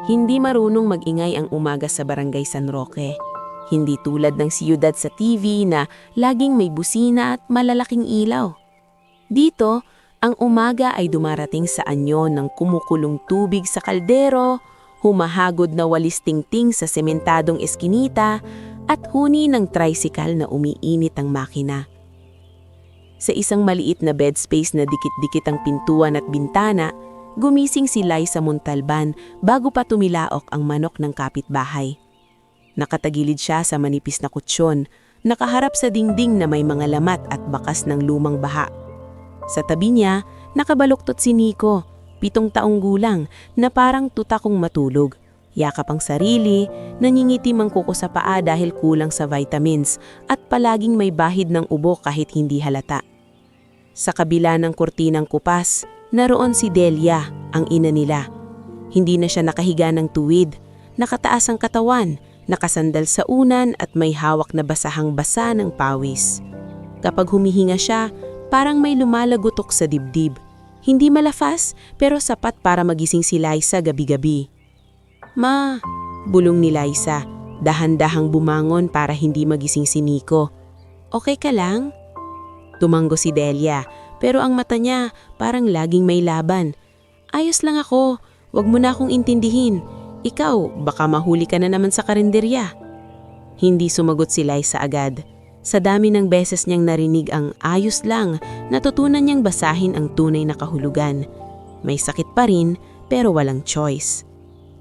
Hindi marunong mag-ingay ang umaga sa Barangay San Roque. Hindi tulad ng siyudad sa TV na laging may busina at malalaking ilaw. Dito, ang umaga ay dumarating sa anyo ng kumukulong tubig sa kaldero, humahagod na walis tingting sa sementadong eskinita, at huni ng tricycle na umiinit ang makina. Sa isang maliit na bed space na dikit-dikit ang pintuan at bintana, gumising si Liza Montalban bago pa tumilaok ang manok ng kapitbahay. Nakatagilid siya sa manipis na kutsyon, nakaharap sa dingding na may mga lamat at bakas ng lumang baha. Sa tabi niya, nakabaluktot si Nico, 7 taong gulang, na parang tutakong matulog. Yakap ang sarili, nangingitim ang kuko sa paa dahil kulang sa vitamins at palaging may bahid ng ubo kahit hindi halata. Sa kabila ng kurtinang kupas, naroon si Delia, ang ina nila. Hindi na siya nakahiga ng tuwid, nakataas ang katawan, nakasandal sa unan at may hawak na basahang-basa ng pawis. Kapag humihinga siya, parang may lumalagutok sa dibdib. Hindi malafas pero sapat para magising si Liza gabi-gabi. "Ma," bulong ni Liza, dahan-dahang bumangon para hindi magising si Nico. "Okay ka lang?" Tumango si Delia, pero ang mata niya parang laging may laban. "Ayos lang ako, wag mo na akong intindihin. Ikaw, baka mahuli ka na naman sa karinderya." Hindi sumagot si Liza agad. Sa dami ng beses niyang narinig ang "ayos lang", natutunan niyang basahin ang tunay na kahulugan. May sakit pa rin, pero walang choice.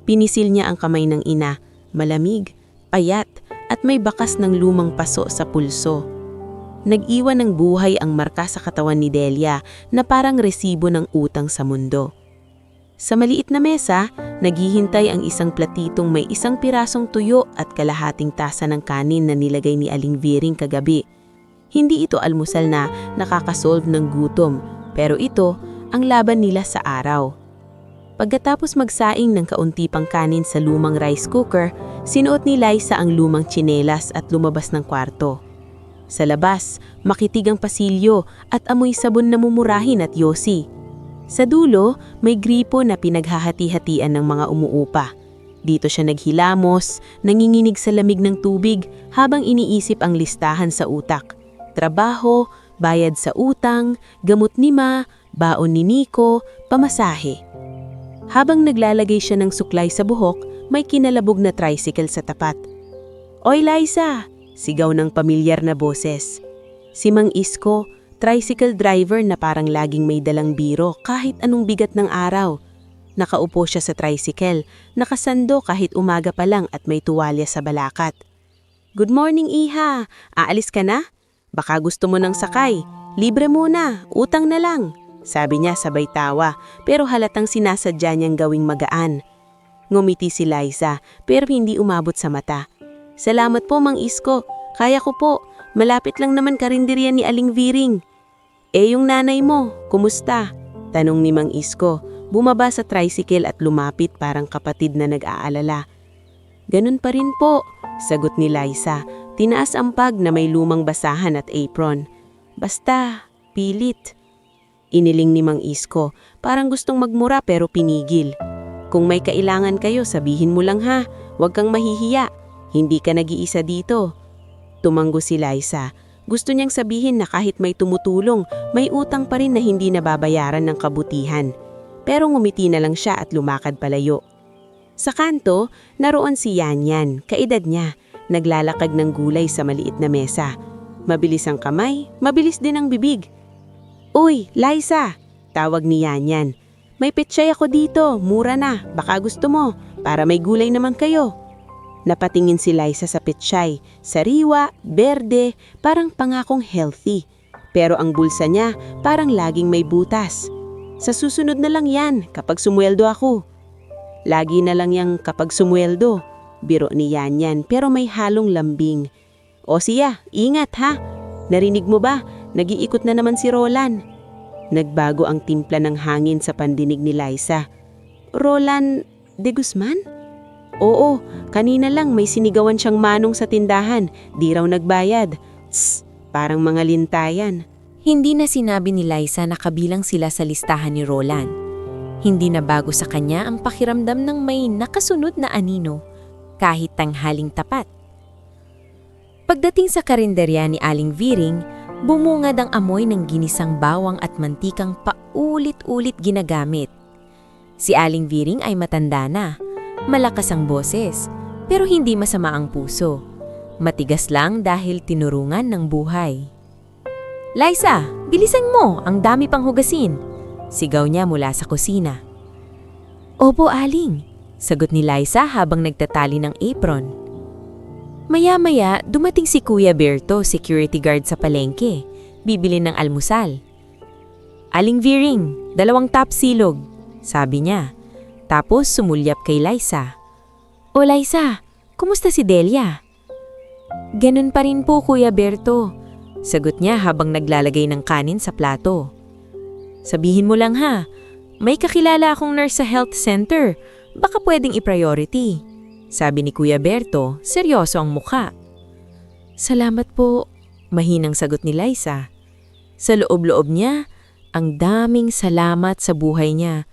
Pinisil niya ang kamay ng ina, malamig, payat, at may bakas ng lumang paso sa pulso. Nag-iwan ng buhay ang marka sa katawan ni Delia na parang resibo ng utang sa mundo. Sa maliit na mesa, naghihintay ang isang platitong may 1 pirasong tuyo at kalahating tasa ng kanin na nilagay ni Aling Viring kagabi. Hindi ito almusal na nakakasolve ng gutom, pero ito ang laban nila sa araw. Pagkatapos magsaing ng kaunti pang kanin sa lumang rice cooker, sinuot ni Liza ang lumang tsinelas at lumabas ng kwarto. Sa labas, makitig ang pasilyo at amoy sabon na mumurahin at yosi. Sa dulo, may gripo na pinaghahati-hatian ng mga umuupa. Dito siya naghilamos, nanginginig sa lamig ng tubig habang iniisip ang listahan sa utak. Trabaho, bayad sa utang, gamot ni Ma, baon ni Nico, pamasahe. Habang naglalagay siya ng suklay sa buhok, may kinalabog na tricycle sa tapat. "Oy Liza!" sigaw ng pamilyar na boses. Si Mang Isko, tricycle driver na parang laging may dalang biro kahit anong bigat ng araw. Nakaupo siya sa tricycle, nakasando kahit umaga pa lang at may tuwalya sa balakat. "Good morning, Iha! Aalis ka na? Baka gusto mo ng sakay. Libre muna, utang na lang," sabi niya sabay tawa, pero halatang sinasadya niyang gawing magaan. Ngumiti si Liza, pero hindi umabot sa mata. "Salamat po, Mang Isko. Kaya ko po. Malapit lang naman karinderya ni Aling Viring." Yung nanay mo, kumusta?" tanong ni Mang Isko, bumaba sa tricycle at lumapit parang kapatid na nag-aalala. "Ganun pa rin po," sagot ni Liza, tinaas ang pag na may lumang basahan at apron. "Basta, pilit." Iniling ni Mang Isko, parang gustong magmura pero pinigil. "Kung may kailangan kayo, sabihin mo lang ha. Huwag kang mahihiya. Hindi ka nag-iisa dito." Tumanggo si Liza. Gusto niyang sabihin na kahit may tumutulong, may utang pa rin na hindi nababayaran ng kabutihan. Pero ngumiti na lang siya at lumakad palayo. Sa kanto, naroon si Yanyan, kaedad niya, naglalakad ng gulay sa maliit na mesa. Mabilis ang kamay, mabilis din ang bibig. "Uy, Liza!" tawag ni Yanyan. "May pechay ako dito, mura na, baka gusto mo, para may gulay naman kayo." Napatingin si Liza sa pechay, sariwa, berde, parang pangakong healthy. Pero ang bulsa niya parang laging may butas. "Sa susunod na lang yan, kapag sumweldo ako." "Lagi na lang yang kapag sumweldo," biro ni Yanyan pero may halong lambing. "O siya, ingat ha. Narinig mo ba? Nag-iikot na naman si Roland." Nagbago ang timpla ng hangin sa pandinig ni Liza. "Roland de Guzman?" "Oo, kanina lang may sinigawan siyang manong sa tindahan, di raw nagbayad." "Tss, parang mga lintayan." Hindi na sinabi ni Liza na kabilang sila sa listahan ni Roland. Hindi na bago sa kanya ang pakiramdam ng may nakasunod na anino kahit tanghaling tapat. Pagdating sa karinderya ni Aling Viring, bumungad ang amoy ng ginisang bawang at mantikang paulit-ulit ginagamit. Si Aling Viring ay matanda na, malakas ang boses, pero hindi masama ang puso. Matigas lang dahil tinurungan ng buhay. "Liza, bilisan mo, ang dami pang hugasin," sigaw niya mula sa kusina. "Opo, Aling," sagot ni Liza habang nagtatali ng apron. Maya-maya, dumating si Kuya Berto, security guard sa palengke, bibili ng almusal. "Aling Viring, 2 top silog," sabi niya. Tapos sumulyap kay Liza. "O Liza, kumusta si Delia?" "Ganun pa rin po, Kuya Berto," sagot niya habang naglalagay ng kanin sa plato. "Sabihin mo lang ha, may kakilala akong nurse sa health center, baka pwedeng i-priority," sabi ni Kuya Berto, seryoso ang mukha. "Salamat po," mahinang sagot ni Liza. Sa loob-loob niya, ang daming salamat sa buhay niya,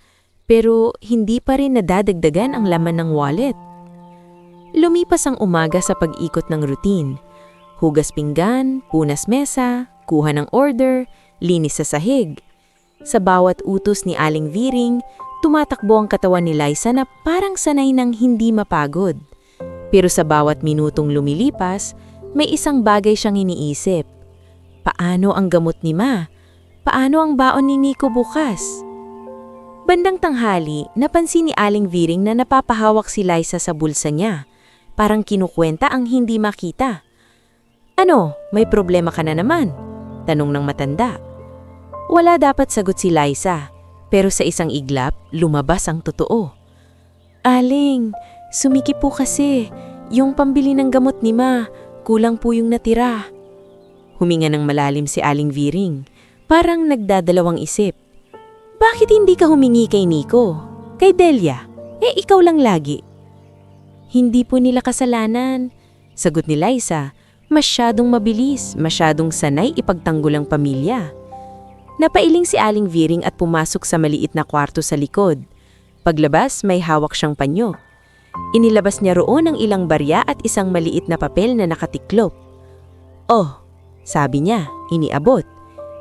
pero hindi pa rin nadadagdagan ang laman ng wallet. Lumipas ang umaga sa pag-ikot ng routine. Hugas pinggan, punas mesa, kuha ng order, linis sa sahig. Sa bawat utos ni Aling Viring, tumatakbo ang katawan ni Liza na parang sanay ng hindi mapagod. Pero sa bawat minutong lumilipas, may isang bagay siyang iniisip. Paano ang gamot ni Ma? Paano ang baon ni Nico bukas? Bandang tanghali, napansin ni Aling Viring na napapahawak si Liza sa bulsa niya. Parang kinukwenta ang hindi makita. "Ano, may problema ka na naman?" tanong ng matanda. Wala dapat sagot si Liza, pero sa isang iglap, lumabas ang totoo. "Aling, sumiki po kasi. Yung pambili ng gamot ni Ma, kulang po yung natira." Huminga ng malalim si Aling Viring, parang nagdadalawang isip. "Bakit hindi ka humingi kay Nico? Kay Delia? Ikaw lang lagi." "Hindi po nila kasalanan," sagot ni Liza. Masyadong mabilis, masyadong sanay ipagtanggol ang pamilya. Napailing si Aling Viring at pumasok sa maliit na kwarto sa likod. Paglabas, may hawak siyang panyo. Inilabas niya roon ang ilang barya at isang maliit na papel na nakatiklop. "Oh," sabi niya, iniabot.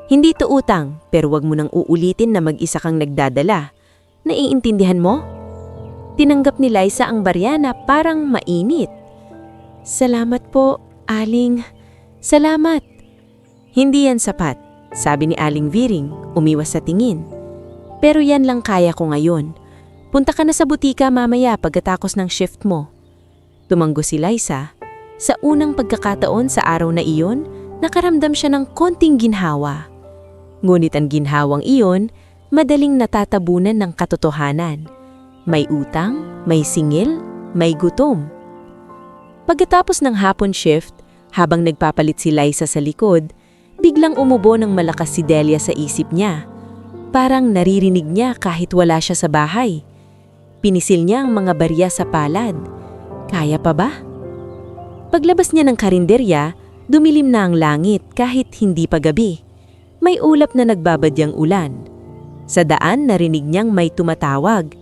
"Hindi to utang, pero wag mo nang uulitin na mag-isa kang nagdadala. Naiintindihan mo?" Tinanggap ni Liza ang barya na parang mainit. "Salamat po, Aling. Salamat." "Hindi yan sapat," sabi ni Aling Viring, umiwas sa tingin. "Pero yan lang kaya ko ngayon. Punta ka na sa butika mamaya pagkatapos ng shift mo." Tumanggo si Liza. Sa unang pagkakataon sa araw na iyon, nakaramdam siya ng konting ginhawa. Ngunit ang ginhawang iyon, madaling natatabunan ng katotohanan. May utang, may singil, may gutom. Pagkatapos ng hapon shift, habang nagpapalit si Liza sa likod, biglang umubo ng malakas si Delia sa isip niya. Parang naririnig niya kahit wala siya sa bahay. Pinisil niya ang mga barya sa palad. Kaya pa ba? Paglabas niya ng karinderya, dumilim na ang langit kahit hindi pa gabi. May ulap na nagbabadyang ulan. Sa daan narinig niyang may tumatawag.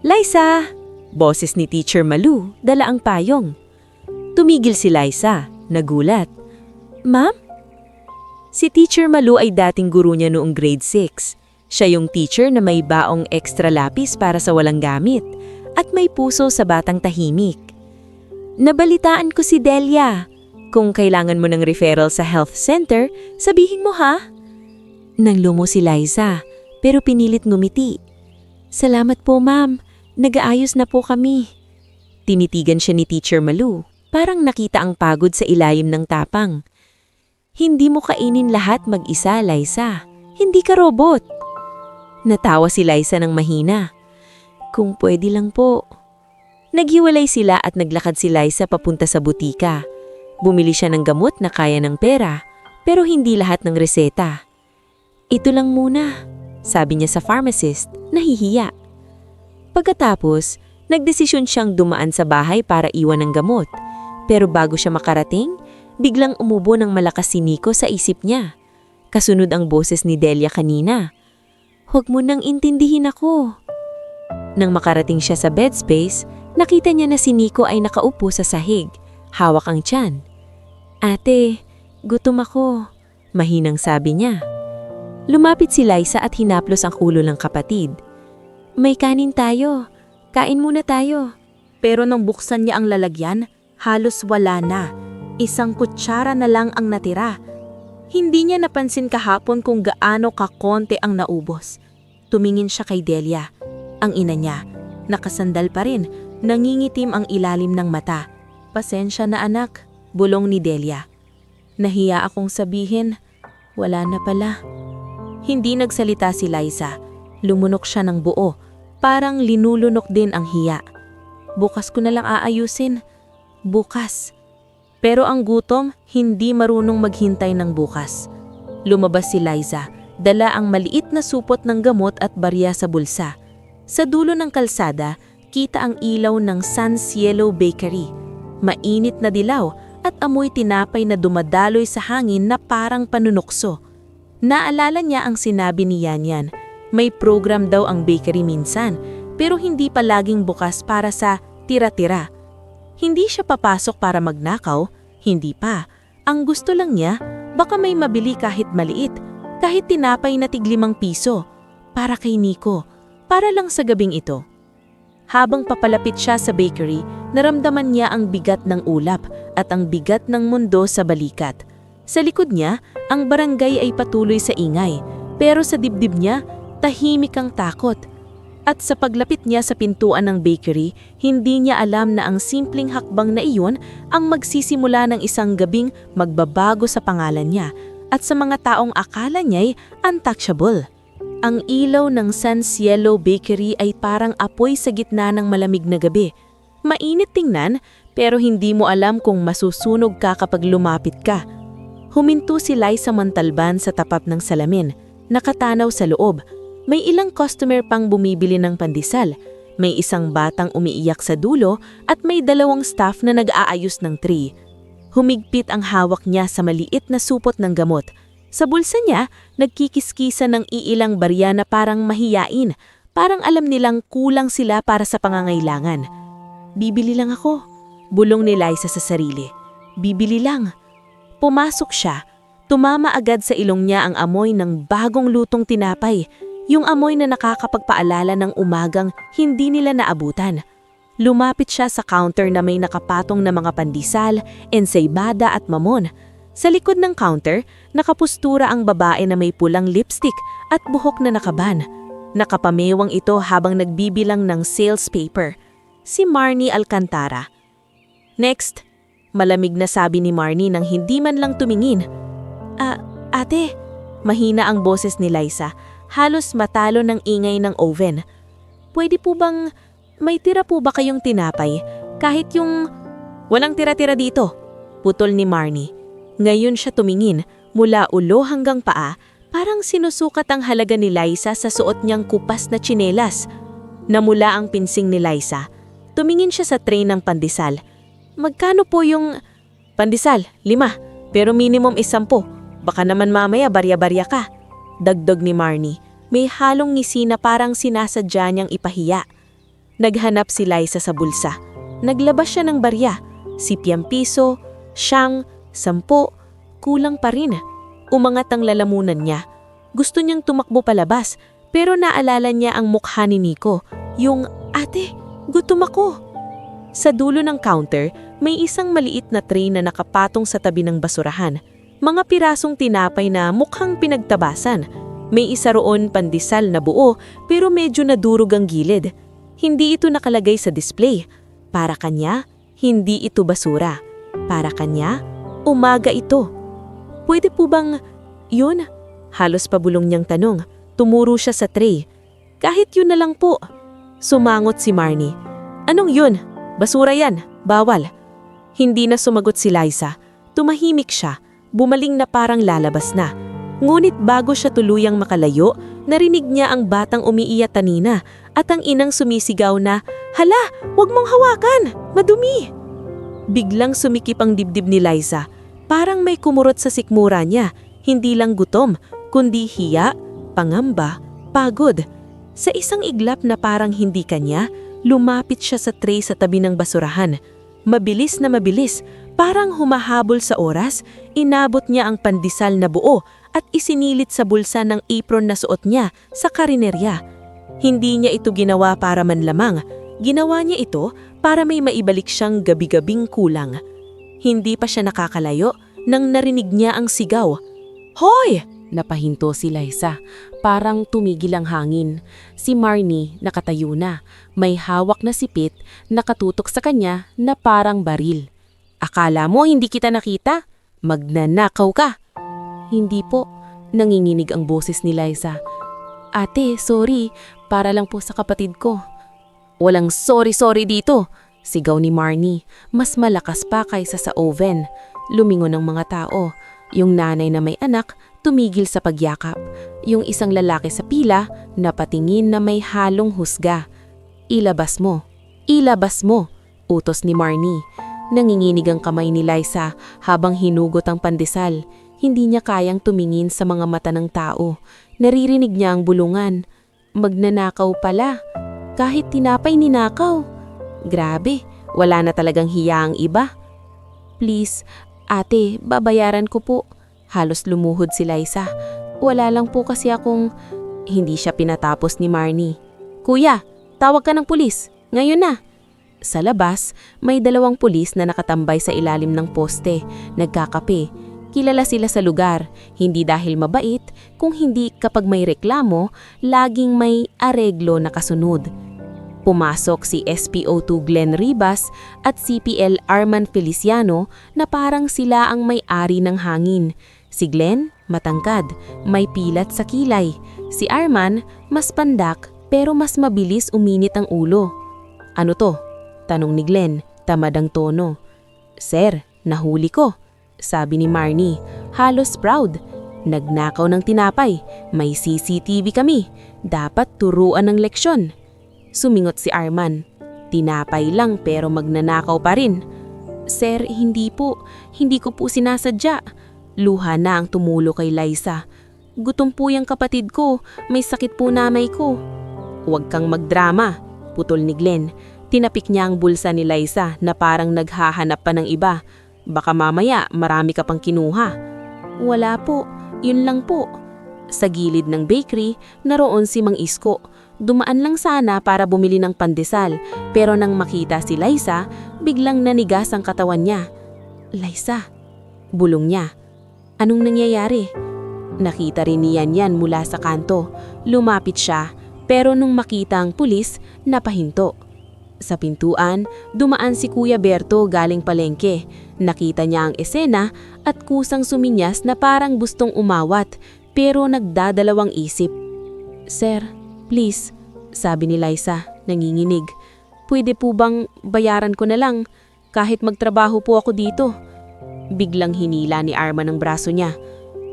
"Liza!" Boses ni Teacher Malu, dala ang payong. Tumigil si Liza, nagulat. "Ma'am?" Si Teacher Malu ay dating guro niya noong grade 6. Siya yung teacher na may baong extra lapis para sa walang gamit at may puso sa batang tahimik. "Nabalitaan ko si Delia. Kung kailangan mo ng referral sa health center, sabihin mo ha." Nanglumo si Liza, pero pinilit ngumiti. "Salamat po, ma'am. Nag-aayos na po kami." Tinitigan siya ni Teacher Malu, parang nakita ang pagod sa ilalim ng tapang. "Hindi mo kainin lahat mag-isa, Liza. Hindi ka robot." Natawa si Liza ng mahina. "Kung pwede lang po." Naghiwalay sila at naglakad si Liza papunta sa butika. Bumili siya ng gamot na kaya ng pera, pero hindi lahat ng reseta. "Ito lang muna," sabi niya sa pharmacist, nahihiya. Pagkatapos, nagdesisyon siyang dumaan sa bahay para iwan ng gamot. Pero bago siya makarating, biglang umubo ng malakas si Nico sa isip niya. Kasunod ang boses ni Delia kanina. "Huwag mo nang intindihin ako." Nang makarating siya sa bed space, nakita niya na si Nico ay nakaupo sa sahig, hawak ang tiyan. "Ate, gutom ako," mahinang sabi niya. Lumapit si Liza at hinaplos ang ulo ng kapatid. "May kanin tayo. Kain muna tayo." Pero nang buksan niya ang lalagyan, halos wala na. Isang kutsara na lang ang natira. Hindi niya napansin kahapon kung gaano kakonte ang naubos. Tumingin siya kay Delia. Ang ina niya, nakasandal pa rin, nangingitim ang ilalim ng mata. "Pasensya na anak," bulong ni Delia. "Nahiya akong sabihin, wala na pala." Hindi nagsalita si Liza. Lumunok siya ng buo, parang linulunok din ang hiya. "Bukas ko na lang aayusin." Bukas. Pero ang gutom, hindi marunong maghintay ng bukas. Lumabas si Liza, dala ang maliit na supot ng gamot at barya sa bulsa. Sa dulo ng kalsada, kita ang ilaw ng San Cielo Bakery. Mainit na dilaw at amoy tinapay na dumadaloy sa hangin na parang panunukso. Naalala niya ang sinabi ni Yanyan. May program daw ang bakery minsan, pero hindi pa laging bukas para sa tira-tira. Hindi siya papasok para magnakaw, hindi pa. Ang gusto lang niya, baka may mabili kahit maliit, kahit tinapay na tig-5 piso. Para kay Nico, para lang sa gabing ito. Habang papalapit siya sa bakery, naramdaman niya ang bigat ng ulap at ang bigat ng mundo sa balikat. Sa likod niya, ang barangay ay patuloy sa ingay, pero sa dibdib niya, tahimik ang takot. At sa paglapit niya sa pintuan ng bakery, hindi niya alam na ang simpleng hakbang na iyon ang magsisimula ng isang gabing magbabago sa pangalan niya at sa mga taong akala niya'y untouchable. Ang ilaw ng San Cielo Bakery ay parang apoy sa gitna ng malamig na gabi. Mainit tingnan, pero hindi mo alam kung masusunog ka kapag lumapit ka. Huminto si Liza Montalban sa tapat ng salamin, nakatanaw sa loob. May ilang customer pang bumibili ng pandesal, may isang batang umiiyak sa dulo at may 2 staff na nag-aayos ng tray. Humigpit ang hawak niya sa maliit na supot ng gamot. Sa bulsa niya, nagkikiskisa ng iilang barya na parang mahiyain, parang alam nilang kulang sila para sa pangangailangan. "Bibili lang ako," bulong ni Liza sa sarili. "Bibili lang." Pumasok siya. Tumama agad sa ilong niya ang amoy ng bagong lutong tinapay. Yung amoy na nakakapagpaalala ng umagang hindi nila naabutan. Lumapit siya sa counter na may nakapatong na mga pandesal, ensaymada at mamon. Sa likod ng counter, nakapustura ang babae na may pulang lipstick at buhok na nakaban. Nakapamewang ito habang nagbibilang ng sales paper. Si Marnie Alcantara. "Next," malamig na sabi ni Marnie nang hindi man lang tumingin. Ate," mahina ang boses ni Liza. Halos matalo ng ingay ng oven. "Pwede po bang may tira po ba kayong tinapay? Kahit yung..." "Walang tira-tira dito," putol ni Marnie. Ngayon siya tumingin, mula ulo hanggang paa, parang sinusukat ang halaga ni Liza sa suot niyang kupas na tsinelas. Namula ang pinsing ni Liza. Tumingin siya sa tray ng pandesal. "Magkano po yung..." "Pandesal, 5, pero minimum 10. Baka naman mamaya barya-barya ka," dagdag ni Marnie. May halong ngisi na parang sinasadya niyang ipahiya. Naghanap si Liza sa bulsa. Naglabas siya ng barya. 10 piso, 9, 10, kulang pa rin. Umangat ang lalamunan niya. Gusto niyang tumakbo palabas, pero naalala niya ang mukha ni Nico. Yung, "Ate, gutom ako." Sa dulo ng counter, may isang maliit na tray na nakapatong sa tabi ng basurahan. Mga pirasong tinapay na mukhang pinagtabasan. May isa roon pandesal na buo pero medyo nadurog ang gilid. Hindi ito nakalagay sa display. Para kanya, hindi ito basura. Para kanya, umaga ito. "Pwede po bang..." "Yun?" Halos pabulong niyang tanong. Tumuro siya sa tray. "Kahit yun na lang po." Sumangot si Marnie. "Anong yun? Basura yan. Bawal." Hindi na sumagot si Liza. Tumahimik siya. Bumaling na parang lalabas na. Ngunit bago siya tuluyang makalayo, narinig niya ang batang umiiyak kanina at ang inang sumisigaw na, "Hala, wag mong hawakan! Madumi!" Biglang sumikip ang dibdib ni Liza. Parang may kumurot sa sikmura niya. Hindi lang gutom, kundi hiya, pangamba, pagod. Sa isang iglap na parang hindi kanya, lumapit siya sa tray sa tabi ng basurahan. Mabilis na mabilis, parang humahabol sa oras, inabot niya ang pandesal na buo at isinilit sa bulsa ng apron na suot niya sa karinerya. Hindi niya ito ginawa para manlamang, ginawa niya ito para may maibalik siyang gabi-gabing kulang. Hindi pa siya nakakalayo nang narinig niya ang sigaw. "Hoy!" Napahinto si Liza. Parang tumigil ang hangin. Si Marnie nakatayo na. May hawak na sipit, nakatutok sa kanya na parang baril. "Akala mo hindi kita nakita? Magnanakaw ka!" "Hindi po." Nanginginig ang boses ni Liza. "Ate, sorry. Para lang po sa kapatid ko." "Walang sorry-sorry dito!" Sigaw ni Marnie. Mas malakas pa kaysa sa oven. Lumingon ang mga tao. Yung nanay na may anak, tumigil sa pagyakap. Yung isang lalaki sa pila, napatingin na may halong husga. "Ilabas mo! Ilabas mo!" Utos ni Marnie. Nanginginig ang kamay ni Liza habang hinugot ang pandesal. Hindi niya kayang tumingin sa mga mata ng tao. Naririnig niya ang bulungan. Magnanakaw pala. Kahit tinapay ninakaw. Grabe, wala na talagang hiya ang iba. "Please, ate, babayaran ko po." Halos lumuhod si Liza. "Wala lang po kasi akong..." Hindi siya pinatapos ni Marnie. "Kuya, tawag ka ng pulis. Ngayon na." Sa labas, may 2 pulis na nakatambay sa ilalim ng poste, nagkakape. Kilala sila sa lugar, hindi dahil mabait, kung hindi kapag may reklamo, laging may areglo na kasunod. Pumasok si SPO2 Glenn Ribas at CPL Arman Feliciano na parang sila ang may-ari ng hangin. Si Glenn, matangkad, may pilat sa kilay. Si Arman, mas pandak pero mas mabilis uminit ang ulo. "Ano to?" Tanong ni Glenn, tamad ang tono. "Sir, nahuli ko," sabi ni Marnie, halos proud. "Nagnakaw ng tinapay, may CCTV kami, dapat turuan ng leksyon." Sumingot si Arman. "Tinapay lang pero magnanakaw pa rin." "Sir, hindi po. Hindi ko po sinasadya." Luha na ang tumulo kay Liza. "Gutom po yung kapatid ko. May sakit po nanay ko." "Huwag kang magdrama," putol ni Glenn. Tinapik niya ang bulsa ni Liza na parang naghahanap pa ng iba. "Baka mamaya marami ka pang kinuha." "Wala po. Yun lang po." Sa gilid ng bakery, naroon si Mang Isko. Dumaan lang sana para bumili ng pandesal, pero nang makita si Liza, biglang nanigas ang katawan niya. "Liza," bulong niya. "Anong nangyayari?" Nakita rin ni Yan mula sa kanto. Lumapit siya, pero nung makita ang pulis, napahinto. Sa pintuan, dumaan si Kuya Berto galing palengke. Nakita niya ang esena at kusang suminyas na parang gustong umawat, pero nagdadalawang isip. "Sir, please," sabi ni Liza, nanginginig. "Pwede po bang bayaran ko na lang? Kahit magtrabaho po ako dito." Biglang hinila ni Arman ang braso niya.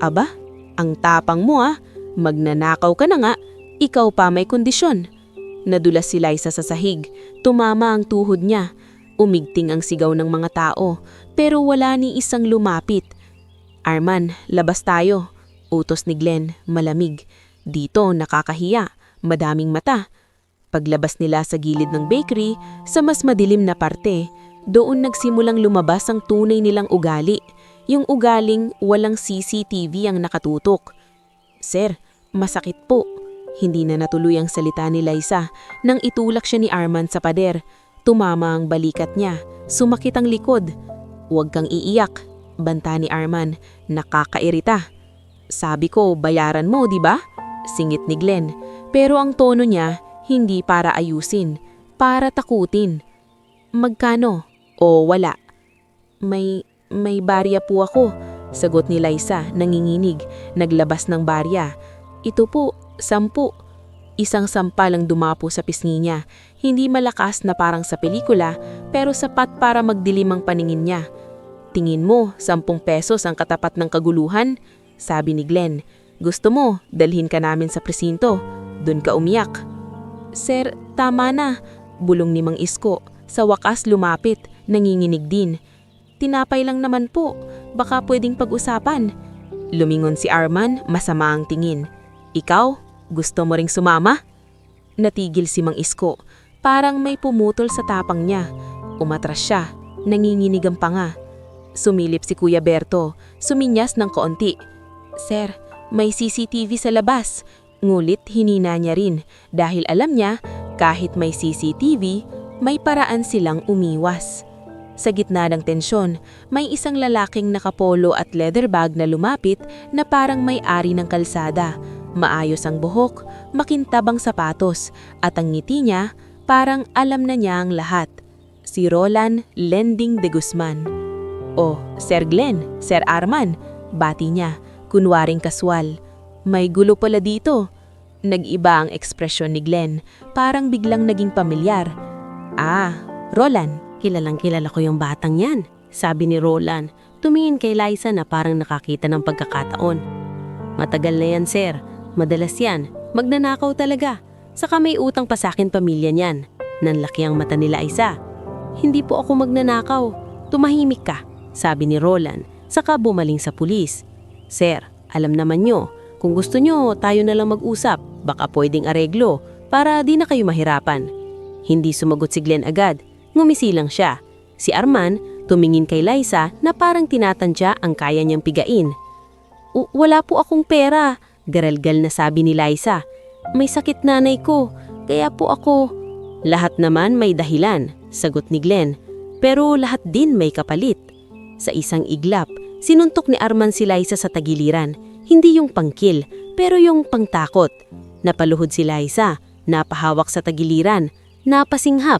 "Aba, ang tapang mo ah. Magnanakaw ka na nga. Ikaw pa may kondisyon." Nadulas si Liza sa sahig. Tumama ang tuhod niya. Umigting ang sigaw ng mga tao, pero wala ni isang lumapit. "Arman, labas tayo," utos ni Glenn, malamig. "Dito nakakahiya. Madaming mata." Paglabas nila sa gilid ng bakery, sa mas madilim na parte, doon nagsimulang lumabas ang tunay nilang ugali. Yung ugaling walang CCTV ang nakatutok. "Sir, masakit po." Hindi na natuloy ang salita ni Liza nang itulak siya ni Arman sa pader. Tumama ang balikat niya. Sumakit ang likod. "Huwag kang iiyak," banta ni Arman. "Nakakairita." "Sabi ko, bayaran mo, di ba?" Singit ni Glenn. Pero ang tono niya, hindi para ayusin, para takutin. "Magkano?" "O wala." May barya po ako," sagot ni Liza, nanginginig. Naglabas ng barya. "Ito po, 10. Isang sampal ang dumapo sa pisngi niya. Hindi malakas na parang sa pelikula, pero sapat para magdilim ang paningin niya. "Tingin mo, 10 pesos ang katapat ng kaguluhan?" sabi ni Glenn. "Gusto mo, dalhin ka namin sa presinto. Doon ka umiyak." "Sir, tama na," bulong ni Mang Isko. Sa wakas lumapit, nanginginig din. "Tinapay lang naman po. Baka pwedeng pag-usapan." Lumingon si Arman, masama ang tingin. "Ikaw, gusto mo ring sumama?" Natigil si Mang Isko. Parang may pumutol sa tapang niya. Umatras siya. Nanginginig ang panga. Sumilip si Kuya Berto. Suminyas ng kaunti. Sir, may CCTV sa labas. Ngulit hinina niya rin dahil alam niya kahit may CCTV, may paraan silang umiwas. Sa gitna ng tensyon, may isang lalaking nakapolo at leather bag na lumapit na parang may-ari ng kalsada. Maayos ang buhok, makintabang sapatos, at ang ngiti niya parang alam na niya ang lahat. Si Roland Lending de Guzman. "Oh, Sir Glenn, Sir Arman," bati niya, kunwaring kaswal. "May gulo pala dito." Nag-iba ang ekspresyon ni Glenn, parang biglang naging pamilyar. "Ah, Roland, kilalang kilala ko yung batang yan," sabi ni Roland. Tumingin kay Liza na parang nakakita ng pagkakataon. "Matagal na yan, sir. Madalas yan. Magnanakaw talaga. Saka may utang pa sa akin pamilya niyan." Nanlaki ang mata ni Liza. "Hindi po ako magnanakaw. Tumahimik ka," sabi ni Roland. Saka bumaling sa pulis. "Sir, alam naman nyo, kung gusto nyo tayo na lang mag-usap. Baka pwedeng areglo para di na kayo mahirapan." Hindi sumagot si Glenn agad. Ngumisi lang siya. Si Arman tumingin kay Liza na parang tinatantya ang kaya niyang pigain. Wala po akong pera," garalgal na sabi ni Liza. "May sakit nanay ko, kaya po ako." "Lahat naman may dahilan," sagot ni Glenn. "Pero lahat din may kapalit." Sa isang iglap, sinuntok ni Arman si Liza sa tagiliran. Hindi yung pangkil, pero yung pangtakot. Napaluhod si Liza, napahawak sa tagiliran, napasinghap.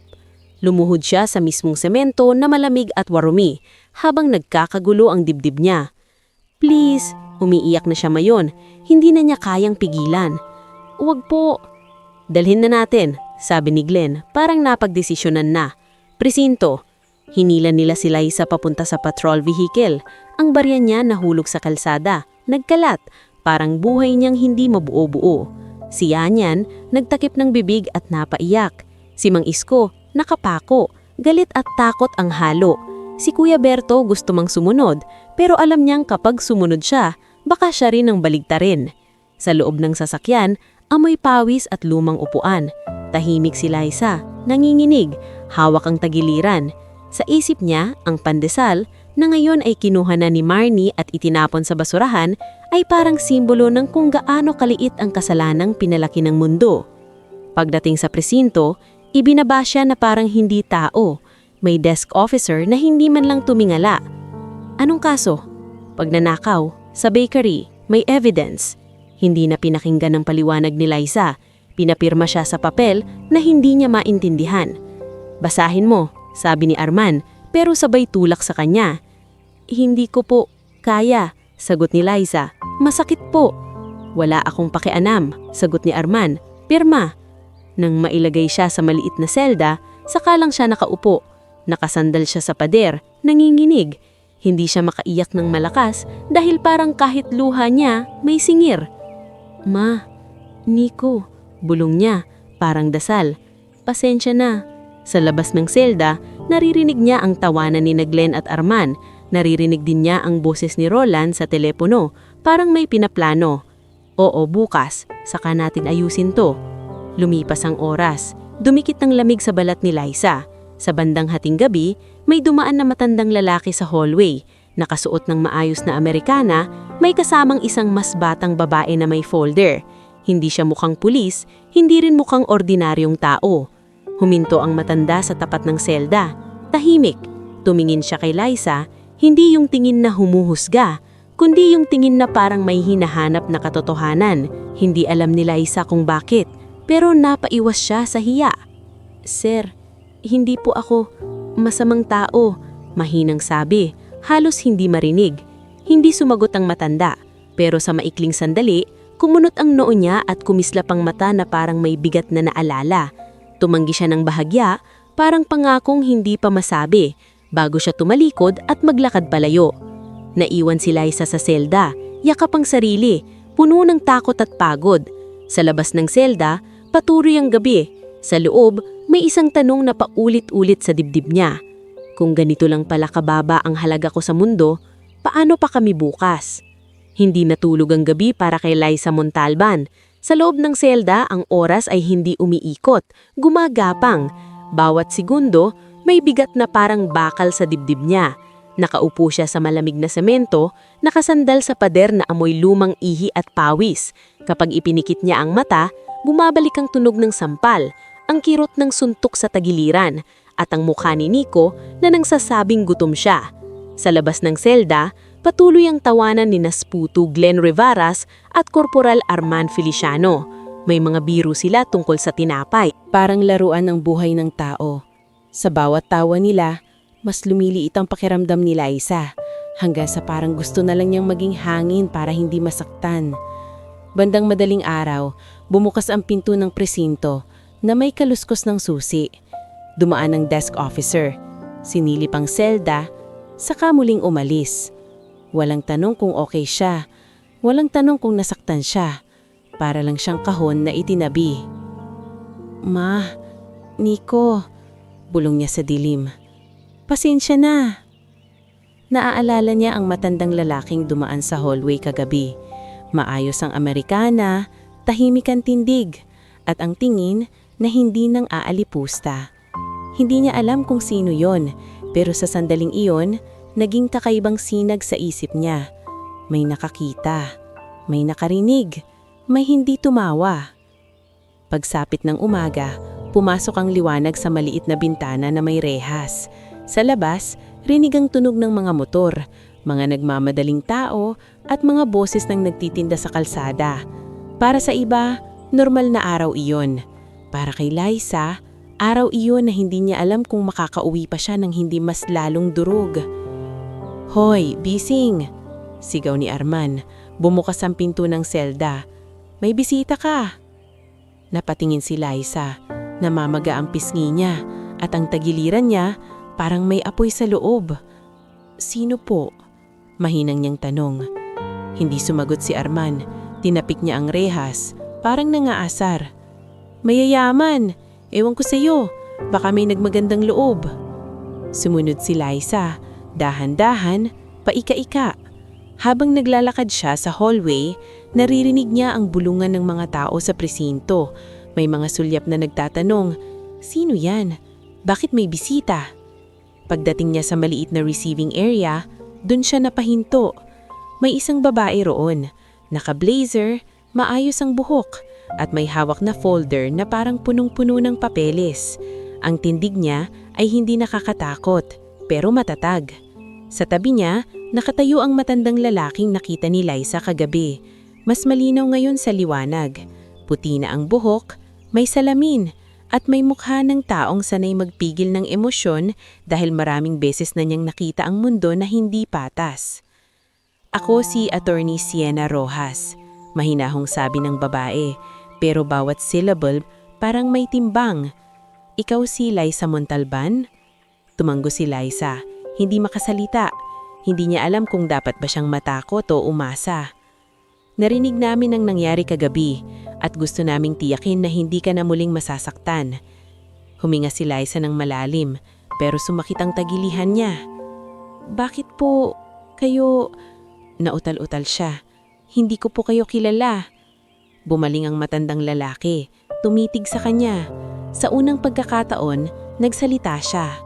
Lumuhod siya sa mismong semento na malamig at warumi, habang nagkakagulo ang dibdib niya. "Please," umiiyak na siya mayon, hindi na niya kayang pigilan. "Huwag po." "Dalhin na natin," sabi ni Glenn, parang napagdesisyonan na. Presinto. Hinila nila si Liza papunta sa patrol vehicle. Ang barya niya nahulog sa kalsada, nagkalat, parang buhay niyang hindi mabuo-buo. Si Yanyan nagtakip ng bibig at napaiyak. Si Mang Isko nakapako, galit at takot ang halo. Si Kuya Berto gusto mang sumunod, pero alam niyang kapag sumunod siya, baka siya rin ang baligtarin. Sa loob ng sasakyan, amoy pawis at lumang upuan. Tahimik si Liza, nanginginig, hawak ang tagiliran. Sa isip niya, ang pandesal, na ngayon ay kinuha na ni Marnie at itinapon sa basurahan, ay parang simbolo ng kung gaano kaliit ang kasalanang pinalaki ng mundo. Pagdating sa presinto, ibinaba siya na parang hindi tao. May desk officer na hindi man lang tumingala. "Anong kaso?" "Pagnanakaw. Sa bakery. May evidence." Hindi na pinakinggan ng paliwanag ni Liza. Pinapirma siya sa papel na hindi niya maintindihan. "Basahin mo," sabi ni Arman, pero sabay tulak sa kanya. "Hindi ko po kaya," sagot ni Liza. "Masakit po." "Wala akong pakialam," sagot ni Arman. "Pirma." Nang mailagay siya sa maliit na selda, saka lang siya nakaupo. Nakasandal siya sa pader, nanginginig. Hindi siya makaiyak ng malakas dahil parang kahit luha niya may singir. "Ma, Nico," bulong niya, parang dasal. "Pasensya na." Sa labas ng selda, naririnig niya ang tawanan ni Glenn at Arman. Naririnig din niya ang boses ni Roland sa telepono, parang may pinaplano. "Oo, bukas, saka natin ayusin to." Lumipas ang oras. Dumikit ng lamig sa balat ni Liza. Sa bandang hating gabi, may dumaan na matandang lalaki sa hallway. Nakasuot ng maayos na Amerikana, may kasamang isang mas batang babae na may folder. Hindi siya mukhang pulis, hindi rin mukhang ordinaryong tao. Huminto ang matanda sa tapat ng selda. Tahimik. Tumingin siya kay Liza, hindi yung tingin na humuhusga, kundi yung tingin na parang may hinahanap na katotohanan. Hindi alam ni Liza kung bakit, pero napaiwas siya sa hiya. "Sir, hindi po ako masamang tao," mahinang sabi, halos hindi marinig. Hindi sumagot ang matanda, pero sa maikling sandali, kumunot ang noo niya at kumislap ang mata na parang may bigat na naalala. Tumanggi siya ng bahagya, parang pangakong hindi pa masabi, bago siya tumalikod at maglakad palayo. Naiwan si Liza sa selda, yakap ang sarili, puno ng takot at pagod. Sa labas ng selda, patuloy ang gabi. Sa loob, may isang tanong na paulit-ulit sa dibdib niya. Kung ganito lang pala kababa ang halaga ko sa mundo, paano pa kami bukas? Hindi natulog ang gabi para kay Liza Montalban. Sa loob ng selda, ang oras ay hindi umiikot, gumagapang. Bawat segundo, may bigat na parang bakal sa dibdib niya. Nakaupo siya sa malamig na semento, nakasandal sa pader na amoy lumang ihi at pawis. Kapag ipinikit niya ang mata, bumabalik ang tunog ng sampal, ang kirot ng suntok sa tagiliran, at ang mukha ni Nico na nangsasabing gutom siya. Sa labas ng selda, patuloy ang tawanan ni Nasputu Glenn Rivaras at Korporal Arman Feliciano. May mga biro sila tungkol sa tinapay. Parang laruan ng buhay ng tao. Sa bawat tawa nila, mas lumiliit ang pakiramdam ni Liza, hanggang sa parang gusto na lang niyang maging hangin para hindi masaktan. Bandang madaling araw, bumukas ang pinto ng presinto na may kaluskos ng susi. Dumaan ang desk officer, sinilip ang selda, saka muling umalis. Walang tanong kung okay siya, walang tanong kung nasaktan siya, para lang siyang kahon na itinabi. "Ma, Nico," bulong niya sa dilim. "Pasensya na." Naaalala niya ang matandang lalaking dumaan sa hallway kagabi. Maayos ang Amerikana, tahimik ang tindig, at ang tingin na hindi nang aalipusta. Hindi niya alam kung sino yon, pero sa sandaling iyon, naging kakaibang sinag sa isip niya. May nakakita, may nakarinig, may hindi tumawa. Pagsapit ng umaga, pumasok ang liwanag sa maliit na bintana na may rehas. Sa labas, rinig ang tunog ng mga motor, mga nagmamadaling tao, at mga boses ng nagtitinda sa kalsada. Para sa iba, normal na araw iyon. Para kay Liza, araw iyon na hindi niya alam kung makakauwi pa siya ng hindi mas lalong durog. "Hoy, bising!" sigaw ni Arman. Bumukas ang pinto ng selda. "May bisita ka!" Napatingin si Liza. Namamaga ang pisngi niya at ang tagiliran niya parang may apoy sa loob. "Sino po?" mahinang niyang tanong. Hindi sumagot si Arman. Tinapik niya ang rehas, parang nangaasar. "Mayayaman! Ewan ko sa'yo, baka may nagmagandang loob." Sumunod si Liza, dahan-dahan, paika-ika. Habang naglalakad siya sa hallway, naririnig niya ang bulungan ng mga tao sa presinto. May mga sulyap na nagtatanong, "Sino yan? Bakit may bisita?" Pagdating niya sa maliit na receiving area, dun siya napahinto. May isang babae roon, naka-blazer, maayos ang buhok, at may hawak na folder na parang punong-puno ng papeles. Ang tindig niya ay hindi nakakatakot, pero matatag. Sa tabi niya, nakatayo ang matandang lalaking nakita ni Liza kagabi. Mas malinaw ngayon sa liwanag. Puti na ang buhok, may salamin, at may mukha ng taong sanay magpigil ng emosyon dahil maraming beses na niyang nakita ang mundo na hindi patas. "Ako si Attorney Sienna Rojas," mahinahong sabi ng babae, pero bawat syllable parang may timbang. "Ikaw si Liza Montalban?" Tumanggo si Liza, hindi makasalita. Hindi niya alam kung dapat ba siyang matakot o umasa. "Narinig namin ang nangyari kagabi at gusto naming tiyakin na hindi ka na muling masasaktan." Huminga si Liza ng malalim, pero sumakit ang tagilihan niya. "Bakit po kayo?" Nautal-utal siya. "Hindi ko po kayo kilala." Bumaling ang matandang lalaki, tumitig sa kanya. Sa unang pagkakataon, nagsalita siya.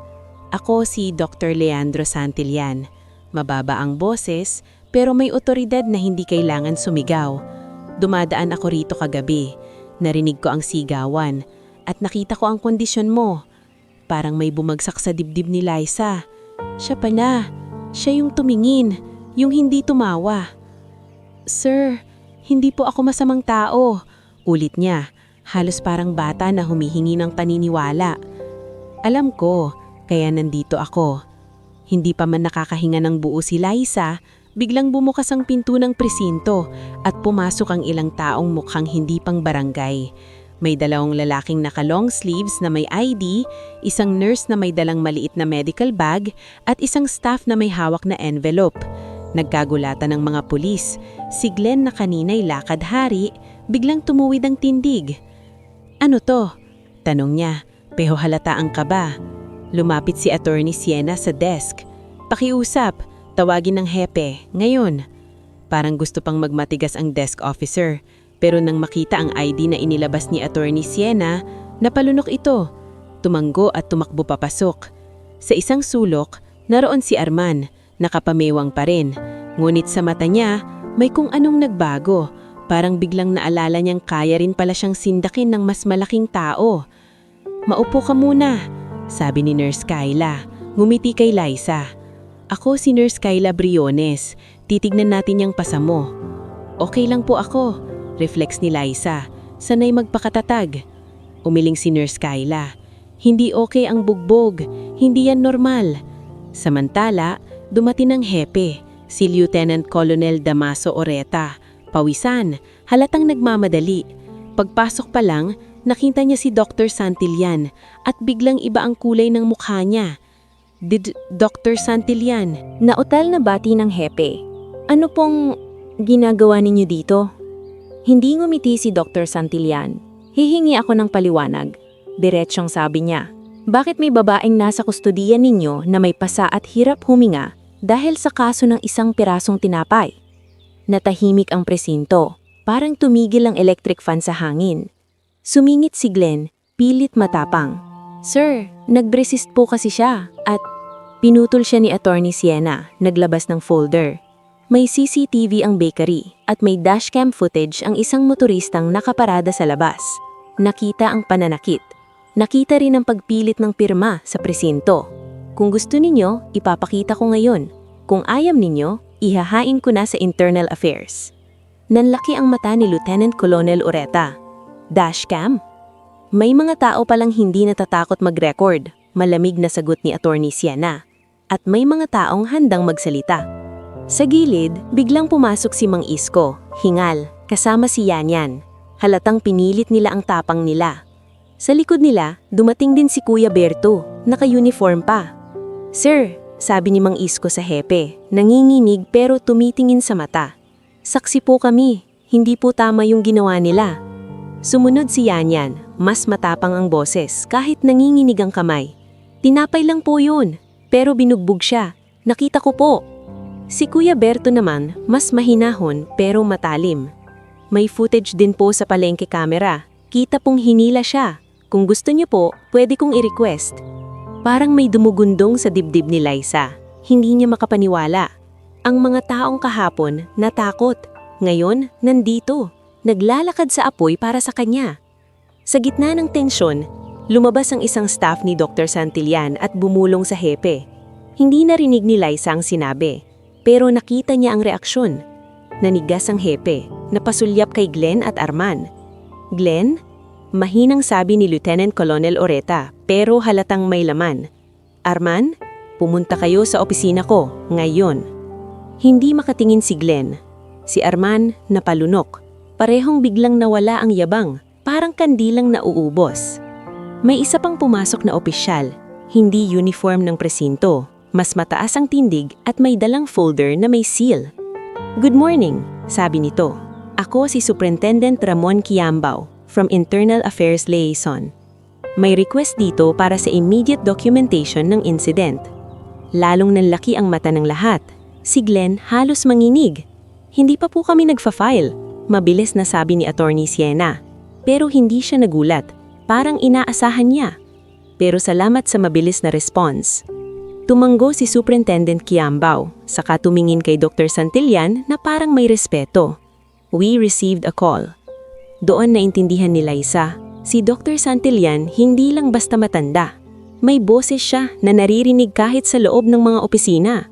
"Ako si Dr. Leandro Santillan." Mababa ang boses, pero may otoridad na hindi kailangan sumigaw. "Dumadaan ako rito kagabi. Narinig ko ang sigawan at nakita ko ang kondisyon mo." Parang may bumagsak sa dibdib ni Liza. Siya pala. Siya yung tumingin, yung hindi tumawa. "Sir, hindi po ako masamang tao," ulit niya, halos parang bata na humihingi ng paniniwala. "Alam ko, kaya nandito ako." Hindi pa man nakakahinga ng buo si Liza, biglang bumukas ang pinto ng presinto at pumasok ang ilang taong mukhang hindi pang barangay. May dalawang lalaking naka-long sleeves na may ID, isang nurse na may dalang maliit na medical bag, at isang staff na may hawak na envelope. Nagkagulatan ng mga pulis. Si Glenn na kanina'y lakad-hari, biglang tumuwid ang tindig. "Ano to?" tanong niya, pero halata ang kaba. Lumapit si Attorney Sienna sa desk. "Pakiusap, tawagin ng hepe, ngayon." Parang gusto pang magmatigas ang desk officer, Pero nang makita ang ID na inilabas ni Attorney Siena, napalunok ito. Tumanggo at tumakbo papasok. Sa isang sulok, naroon si Arman, nakapamewang pa rin. Ngunit sa mata niya, may kung anong nagbago. Parang biglang naalala niyang kaya rin pala siyang sindakin ng mas malaking tao. "Maupo ka muna," sabi ni Nurse Kyla. Ngumiti kay Liza. "Ako si Nurse Kyla Briones. Titignan natin yung pasa mo." "Okay lang po ako," reflex ni Liza. Sanay magpakatatag. Umiling si Nurse Kyla. "Hindi okay ang bugbog. Hindi yan normal." Samantala, dumating ang hepe, si Lieutenant Colonel Damaso Oreta. Pawisan, halatang nagmamadali. Pagpasok pa lang, nakita niya si Dr. Santillan at biglang iba ang kulay ng mukha niya. Dr. Santillan." Nautal na bati ng hepe. "Ano pong ginagawa ninyo dito?" Hindi ngumiti si Dr. Santillan. "Hihingi ako ng paliwanag." Diretsyong sabi niya. "Bakit may babaeng nasa kustodiyan ninyo na may pasa at hirap huminga dahil sa kaso ng isang pirasong tinapay?" Natahimik ang presinto. Parang tumigil ang electric fan sa hangin. Sumingit si Glenn, pilit matapang. "Sir, nag-resist po kasi siya." At pinutol siya ni Attorney Siena, naglabas ng folder. May CCTV ang bakery at may dashcam footage ang isang motoristang nakaparada sa labas. Nakita ang pananakit. Nakita rin ang pagpilit ng pirma sa presinto. "Kung gusto ninyo, ipapakita ko ngayon. Kung ayaw ninyo, ihahain ko na sa Internal Affairs." Nanlaki ang mata ni Lieutenant Colonel Oreta. "Dashcam?" May mga tao palang hindi natatakot mag-record, malamig na sagot ni Attorney Siena. At may mga taong handang magsalita. Sa gilid, biglang pumasok si Mang Isko, hingal, kasama si Yanyan. Halatang pinilit nila ang tapang nila. Sa likod nila, dumating din si Kuya Berto, naka-uniform pa. "Sir," sabi ni Mang Isko sa hepe, nanginginig pero tumitingin sa mata. "Saksi po kami, hindi po tama yung ginawa nila." Sumunod si Yanyan, mas matapang ang boses kahit nanginginig ang kamay. "Tinapay lang po yun, pero binugbog siya. Nakita ko po." Si Kuya Berto naman, mas mahinahon pero matalim. "May footage din po sa palengke camera. Kita pong hinila siya. Kung gusto niyo po, pwede kong i-request." Parang may dumugundong sa dibdib ni Liza. Hindi niya makapaniwala. Ang mga taong kahapon, natakot. Ngayon, nandito. Naglalakad sa apoy para sa kanya. Sa gitna ng tensyon, lumabas ang isang staff ni Dr. Santillan at bumulong sa hepe. Hindi narinig ni Liza ang sinabi, pero nakita niya ang reaksyon. Nanigas ang hepe, napasulyap kay Glenn at Arman. "Glenn?" Mahinang sabi ni Lieutenant Colonel Oreta, pero halatang may laman. "Arman, pumunta kayo sa opisina ko, ngayon." Hindi makatingin si Glenn. Si Arman, napalunok. Parehong biglang nawala ang yabang, parang kandilang nauubos. May isa pang pumasok na opisyal, hindi uniform ng presinto, mas mataas ang tindig at may dalang folder na may seal. "Good morning," sabi nito. "Ako si Superintendent Ramon Quiambao, from Internal Affairs Liaison. May request dito para sa immediate documentation ng incident." Lalong nanlaki ang mata ng lahat. Si Glenn halos manginig. "Hindi pa po kami nagfa-file," mabilis na sabi ni Attorney Siena. Pero hindi siya nagulat. Parang inaasahan niya. Pero salamat sa mabilis na response. Tumanggo si Superintendent Quiambao, saka tumingin kay Dr. Santillan na parang may respeto. "We received a call." Doon naintindihan ni Liza, si Dr. Santillan hindi lang basta matanda. May boses siya na naririnig kahit sa loob ng mga opisina.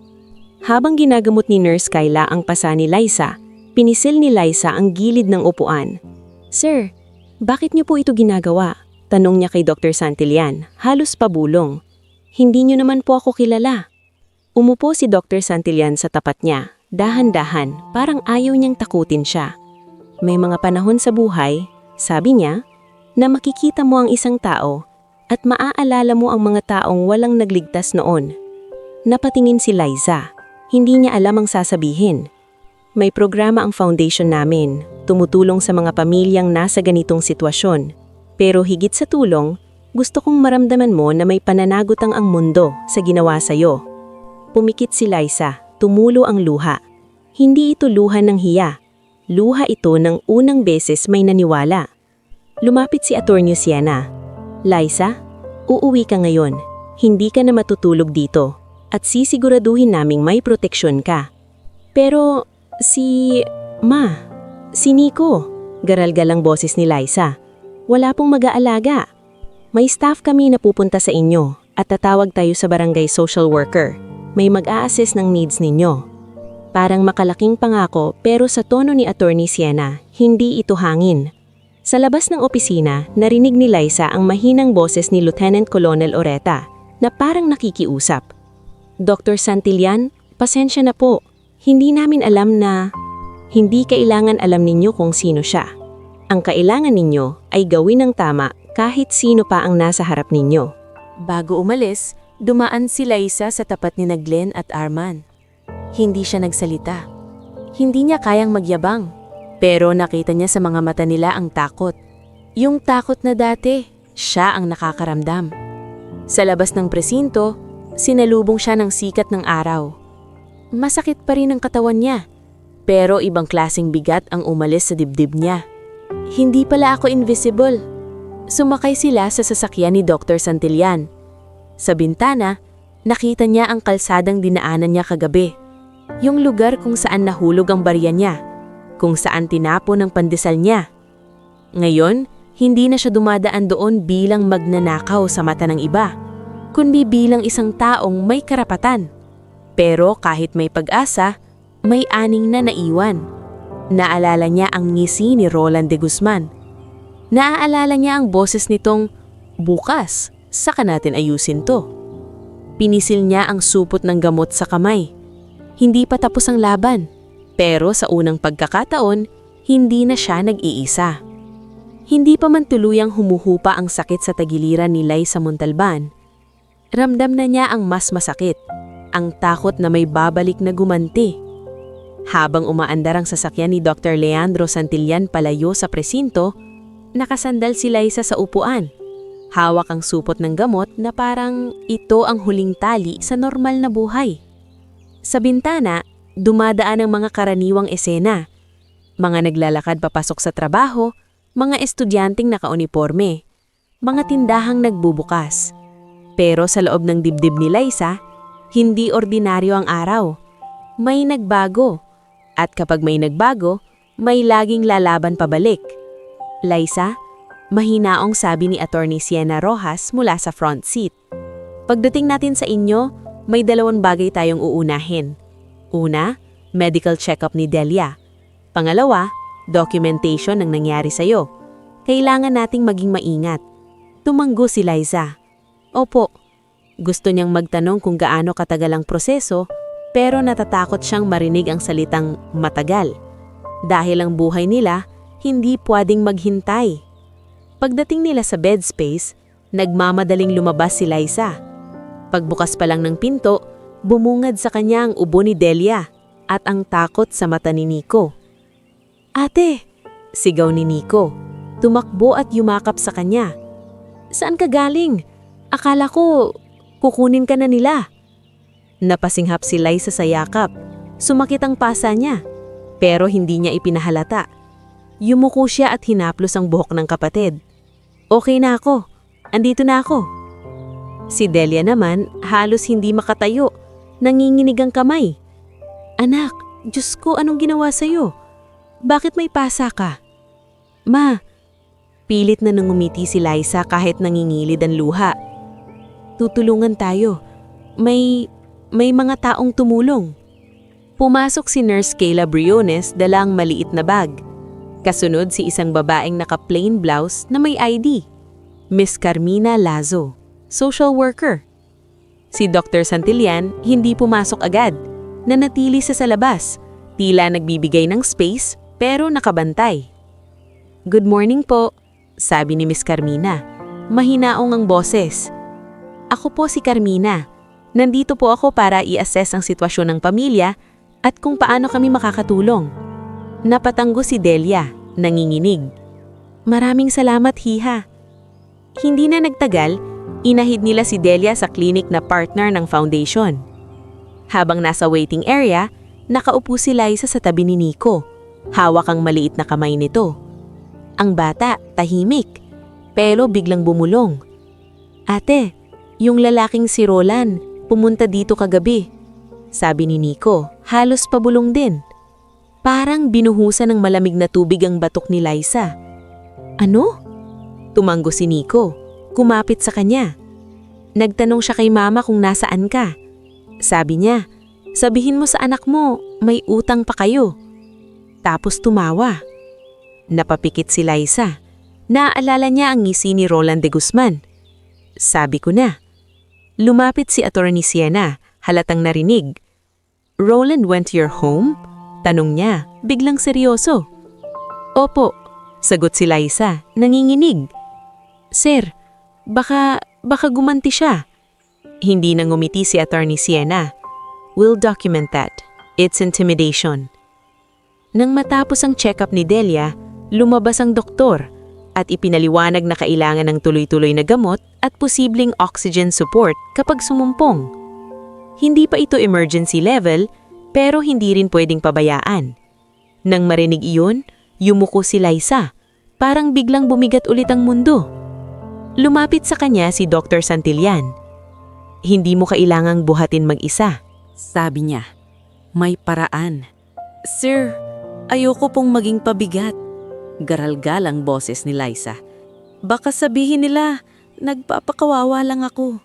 Habang ginagamot ni Nurse Kyla ang pasa ni Liza, pinisil ni Liza ang gilid ng upuan. "Sir, bakit niyo po ito ginagawa?" Tanong niya kay Dr. Santillan, halos pabulong. "Hindi niyo naman po ako kilala." Umupo si Dr. Santillan sa tapat niya, dahan-dahan, parang ayaw niyang takutin siya. "May mga panahon sa buhay," sabi niya, "na makikita mo ang isang tao at maaalala mo ang mga taong walang nagligtas noon." Napatingin si Liza. Hindi niya alam ang sasabihin. "May programa ang foundation namin, tumutulong sa mga pamilyang nasa ganitong sitwasyon. Pero higit sa tulong, gusto kong maramdaman mo na may pananagutan ang mundo sa ginawa sa'yo." Pumikit si Liza, tumulo ang luha. Hindi ito luha ng hiya. Luha ito ng unang beses may naniwala. Lumapit si Atty. Siena. Liza, uuwi ka ngayon. Hindi ka na matutulog dito. At sisiguraduhin naming may proteksyon ka. Pero si Nico, garalgalang boses ni Liza. Wala pong mag-aalaga. May staff kami na pupunta sa inyo at tatawag tayo sa barangay social worker. May mag-a-assess ng needs ninyo. Parang makalaking pangako pero sa tono ni Atty. Siena, hindi ito hangin. Sa labas ng opisina, narinig ni Liza ang mahinang boses ni Lieutenant Colonel Oreta na parang nakikiusap. Dr. Santillan, pasensya na po. Hindi namin alam na... Hindi kailangan alam ninyo kung sino siya. Ang kailangan ninyo ay gawin ng tama kahit sino pa ang nasa harap ninyo. Bago umalis, dumaan si Liza sa tapat ni Glenn at Arman. Hindi siya nagsalita. Hindi niya kayang magyabang. Pero nakita niya sa mga mata nila ang takot. Yung takot na dati, siya ang nakakaramdam. Sa labas ng presinto, sinalubong siya ng sikat ng araw. Masakit pa rin ang katawan niya, pero ibang klaseng bigat ang umalis sa dibdib niya. Hindi pala ako invisible. Sumakay sila sa sasakyan ni Dr. Santillan. Sa bintana, nakita niya ang kalsadang dinaanan niya kagabi. Yung lugar kung saan nahulog ang barya niya, kung saan tinapon ang pandesal niya. Ngayon, hindi na siya dumadaan doon bilang magnanakaw sa mata ng iba, kundi bilang isang taong may karapatan. Pero kahit may pag-asa, may aning na naiwan. Naalala niya ang ngisi ni Roland de Guzman. Naaalala niya ang boses nitong, "Bukas, saka natin ayusin to." Pinisil niya ang supot ng gamot sa kamay. Hindi pa tapos ang laban, pero sa unang pagkakataon, hindi na siya nag-iisa. Hindi pa man tuluyang humuhupa ang sakit sa tagiliran ni Liza Montalban. Ramdam na niya ang mas masakit, ang takot na may babalik na gumanti. Habang umaandar ang sasakyan ni Dr. Leandro Santillan palayo sa presinto, nakasandal si Liza sa upuan. Hawak ang supot ng gamot na parang ito ang huling tali sa normal na buhay. Sa bintana, dumadaan ang mga karaniwang esena. Mga naglalakad papasok sa trabaho, mga estudyanteng nakauniporme, mga tindahang nagbubukas. Pero sa loob ng dibdib ni Liza, hindi ordinaryo ang araw. May nagbago. At kapag may nagbago, may laging lalaban pabalik. Liza, mahinaong sabi ni Atty. Siena Rojas mula sa front seat. Pagdating natin sa inyo, may 2 bagay tayong uunahin. Una, medical check-up ni Delia. Pangalawa, documentation ng nangyari sa'yo. Kailangan nating maging maingat. Tumanggo si Liza. Opo. Gusto niyang magtanong kung gaano katagal ang proseso, pero natatakot siyang marinig ang salitang matagal. Dahil ang buhay nila, hindi pwedeng maghintay. Pagdating nila sa bed space, nagmamadaling lumabas si Liza. Pagbukas pa lang ng pinto, bumungad sa kanya ang ubo ni Delia at ang takot sa mata ni Nico. "Ate!" sigaw ni Nico. Tumakbo at yumakap sa kanya. "Saan ka galing? Akala ko, kukunin ka na nila." Napasinghap si Liza sa yakap. Sumakit ang pasa niya, pero hindi niya ipinahalata. Yumuko siya at hinaplos ang buhok ng kapatid. "Okay na ako. Andito na ako." Si Delia naman halos hindi makatayo. Nanginginig ang kamay. "Anak, Diyos ko, anong ginawa sa'yo? Bakit may pasa ka?" "Ma." Pilit na nangumiti si Liza kahit nangingilid ang luha. "Tutulungan tayo. May mga taong tumulong." Pumasok si Nurse Kayla Briones dalang maliit na bag. Kasunod si isang babaeng naka-plain blouse na may ID. Miss Carmina Lazo, social worker. Si Dr. Santillan hindi pumasok agad. Nanatili sa labas, tila nagbibigay ng space pero nakabantay. "Good morning po," sabi ni Miss Carmina. Mahinaong ang boses. "Ako po si Carmina. Nandito po ako para i-assess ang sitwasyon ng pamilya at kung paano kami makakatulong." Napatanggo si Delia, nanginginig. "Maraming salamat, Hiha." Hindi na nagtagal, inahid nila si Delia sa klinik na partner ng foundation. Habang nasa waiting area, nakaupo si Liza sa tabi ni Nico. Hawak ang maliit na kamay nito. Ang bata, tahimik, pero biglang bumulong. Ate, yung lalaking si Roland, pumunta dito kagabi. Sabi ni Nico, halos pabulong din. Parang binuhusan ng malamig na tubig ang batok ni Liza. Ano? Tumanggo si Nico. Kumapit sa kanya. Nagtanong siya kay mama kung nasaan ka. Sabi niya, sabihin mo sa anak mo, may utang pa kayo. Tapos tumawa. Napapikit si Liza. Naaalala niya ang ngisi ni Roland de Guzman. Sabi ko na. Lumapit si Attorney Siena, halatang narinig. Roland went to your home? Tanong niya, biglang seryoso. Opo, sagot si Liza, nanginginig. Sir, baka gumanti siya. Hindi nang ngumiti si Attorney Siena. We'll document that. It's intimidation. Nang matapos ang check-up ni Delia, lumabas ang doktor at ipinaliwanag na kailangan ng tuloy-tuloy na gamot at posibleng oxygen support kapag sumumpong. Hindi pa ito emergency level, pero hindi rin pwedeng pabayaan. Nang marinig iyon, yumuko si Liza. Parang biglang bumigat ulit ang mundo. Lumapit sa kanya si Dr. Santillan. Hindi mo kailangang buhatin mag-isa. Sabi niya, may paraan. Sir, ayoko pong maging pabigat. Garalgal ang boses ni Liza. Baka sabihin nila, nagpapakawawa lang ako.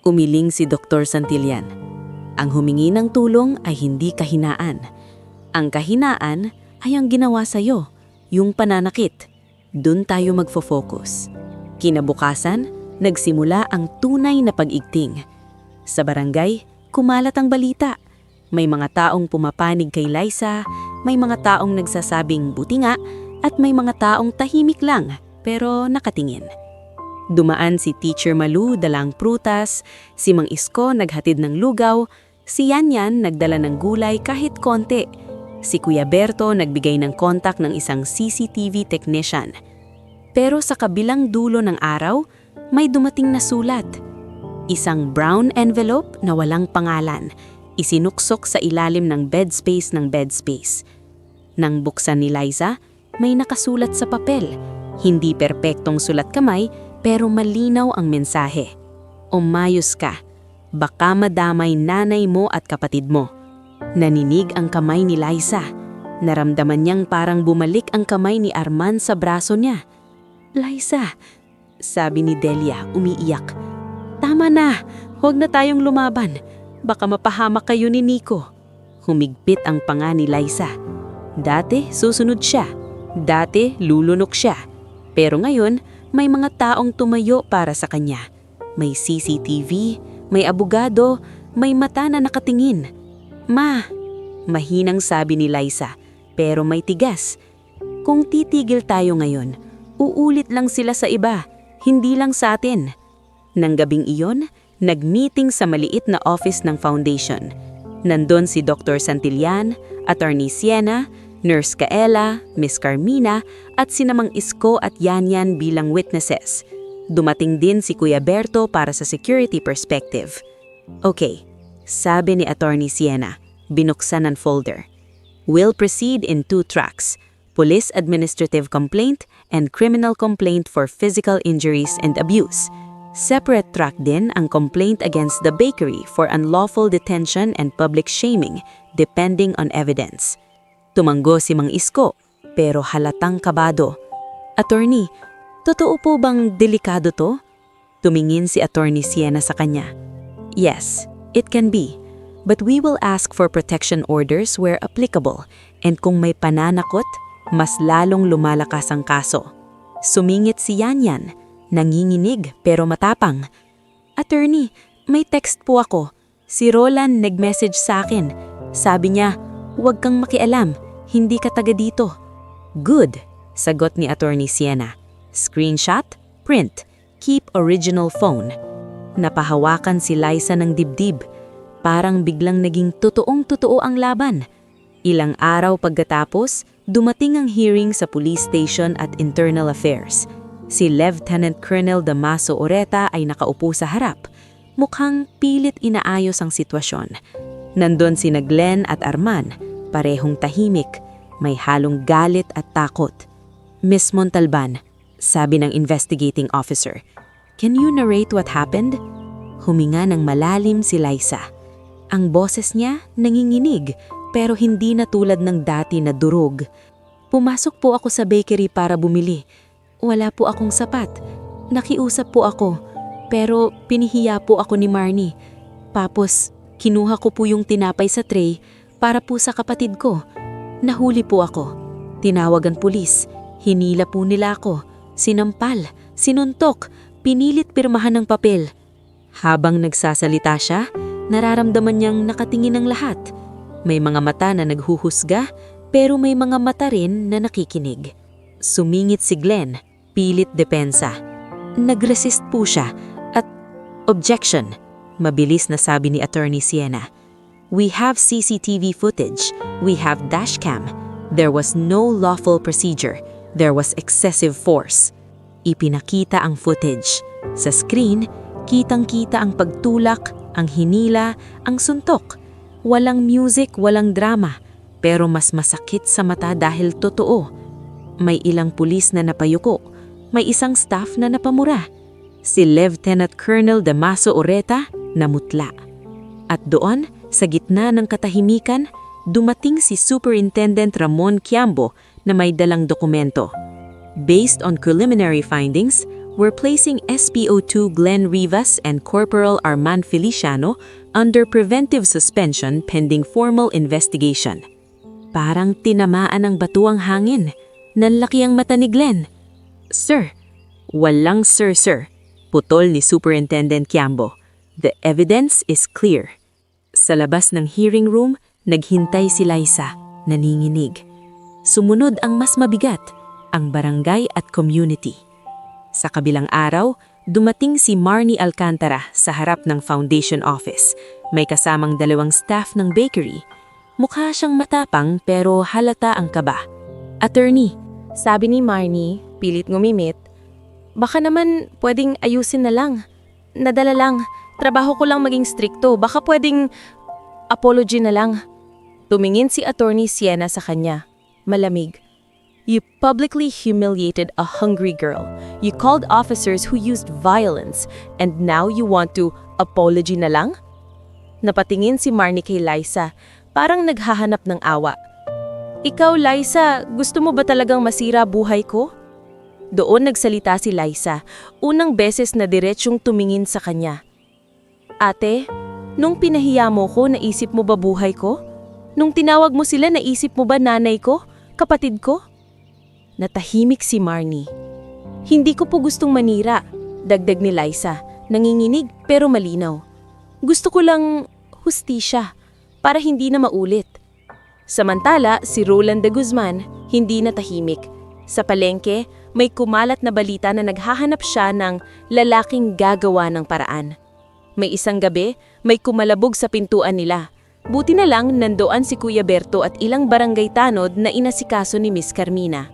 Umiling si Dr. Santillan. Ang humingi ng tulong ay hindi kahinaan. Ang kahinaan ay ang ginawa sa'yo, yung pananakit. Doon tayo magfo-focus. Kinabukasan, nagsimula ang tunay na pag-igting. Sa barangay, kumalat ang balita. May mga taong pumapanig kay Liza, may mga taong nagsasabing buti nga, at may mga taong tahimik lang pero nakatingin. Dumaan si Teacher Malu dalang prutas, si Mang Isko naghatid ng lugaw, si Yanyan nagdala ng gulay kahit konti, si Kuya Berto nagbigay ng kontak ng isang CCTV technician. Pero sa kabilang dulo ng araw, may dumating na sulat. Isang brown envelope na walang pangalan, isinuksok sa ilalim ng bed space. Nang buksan ni Liza, may nakasulat sa papel. Hindi perpektong sulat kamay, pero malinaw ang mensahe. Umayos ka. Baka madamay nanay mo at kapatid mo. Naninig ang kamay ni Liza. Naramdaman niyang parang bumalik ang kamay ni Arman sa braso niya. Liza, sabi ni Delia, umiiyak. Tama na, huwag na tayong lumaban. Baka mapahamak kayo ni Nico. Humigpit ang panga ni Liza. Dati, susunod siya. Dati, lulunok siya. Pero ngayon, may mga taong tumayo para sa kanya. May CCTV, may abogado, may mata na nakatingin. Ma, mahinang sabi ni Liza, pero may tigas. Kung titigil tayo ngayon, uulit lang sila sa iba, hindi lang sa atin. Nang gabing iyon, nag-meeting sa maliit na office ng foundation. Nandun si Dr. Santillan, Attorney Siena, Nurse Kaela, Miss Carmina at sinamang Isko at Yanyan bilang witnesses. Dumating din si Kuya Berto para sa security perspective. Okay, sabi ni Attorney Siena, binuksan ang folder. We'll proceed in 2 tracks, police administrative complaint and criminal complaint for physical injuries and abuse. Separate track din ang complaint against the bakery for unlawful detention and public shaming, depending on evidence. Tumanggo si Mang Isko, pero halatang kabado. Attorney, totoo po bang delikado to? Tumingin si Attorney Siena sa kanya. Yes, it can be. But we will ask for protection orders where applicable, and kung may pananakot, mas lalong lumalakas ang kaso. Sumingit si Yanyan, nanginginig pero matapang. Attorney, may text po ako. Si Roland nag-message sa akin. Sabi niya, huwag kang makialam. Hindi ka taga dito. Good, sagot ni Attorney Siena. Screenshot, print, keep original phone. Napahawakan si Liza ng dibdib. Parang biglang naging totoong-totoo ang laban. Ilang araw pagkatapos, dumating ang hearing sa police station at internal affairs. Si Lieutenant Colonel Damaso Oreta ay nakaupo sa harap. Mukhang pilit inaayos ang sitwasyon. Nandun sina Glenn at Arman, parehong tahimik. May halong galit at takot. Miss Montalban, sabi ng investigating officer, "Can you narrate what happened?" Huminga ng malalim si Liza. Ang boses niya nanginginig pero hindi na tulad ng dati na durog. Pumasok po ako sa bakery para bumili. Wala po akong sapat. Nakiusap po ako. Pero pinihiya po ako ni Marnie. Tapos kinuha ko po yung tinapay sa tray para po sa kapatid ko. Nahuli po ako. Tinawag ang pulis. Hinila po nila ako. Sinampal, sinuntok, pinilit pirmahan ng papel. Habang nagsasalita siya, nararamdaman niyang nakatingin ang lahat. May mga mata na naghuhusga, pero may mga mata rin na nakikinig. Sumingit si Glenn, pilit depensa. Nag-resist po siya at objection, mabilis na sabi ni Attorney Siena. "We have CCTV footage. We have dashcam. There was no lawful procedure. There was excessive force." Ipinakita ang footage. Sa screen, kitang-kita ang pagtulak, ang hinila, ang suntok. Walang music, walang drama, pero mas masakit sa mata dahil totoo. May ilang pulis na napayuko, may isang staff na napamura. Si Lieutenant Colonel Damaso Oreta namutla. At doon, sa gitna ng katahimikan, dumating si Superintendent Ramon Quiambo na may dalang dokumento. Based on preliminary findings, we're placing SPO2 Glenn Rivas and Corporal Arman Feliciano under preventive suspension pending formal investigation. Parang tinamaan ng batuang hangin. Nanlaki ang mata ni Glenn. "Sir." "Walang sir. Putol ni Superintendent Quiambo. "The evidence is clear." Sa labas ng hearing room, naghintay si Liza, naninginig. Sumunod ang mas mabigat, ang barangay at community. Sa kabilang araw, dumating si Marnie Alcantara sa harap ng foundation office. May kasamang 2 staff ng bakery. Mukha siyang matapang pero halata ang kaba. "Attorney," Sabi ni Marnie, pilit ngumimit, "Baka naman pwedeng ayusin na lang. Nadala lang, trabaho ko lang maging strikto. Baka pwedeng apology na lang." Tumingin si Attorney Siena sa kanya, malamig. "You publicly humiliated a hungry girl. You called officers who used violence, and now you want to apology na lang?" Napatingin si Marnie kay Liza, parang naghahanap ng awa. "Ikaw, Liza, gusto mo ba talagang masira buhay ko?" Doon nagsalita si Liza, unang beses na diretsyong tumingin sa kanya. "Ate, nung pinahiya mo ko, naisip mo ba buhay ko? Nung tinawag mo sila, naisip mo ba nanay ko, kapatid ko?" Natahimik si Marnie. "Hindi ko po gustong manira," dagdag ni Liza, nanginginig pero malinaw. "Gusto ko lang hustisya, para hindi na maulit." Samantala, si Roland de Guzman, hindi natahimik. Sa palengke, may kumalat na balita na naghahanap siya ng lalaking gagawa ng paraan. May isang gabi, may kumalabog sa pintuan nila. Buti na lang nandoan si Kuya Berto at ilang barangay tanod na inasikaso ni Miss Carmina.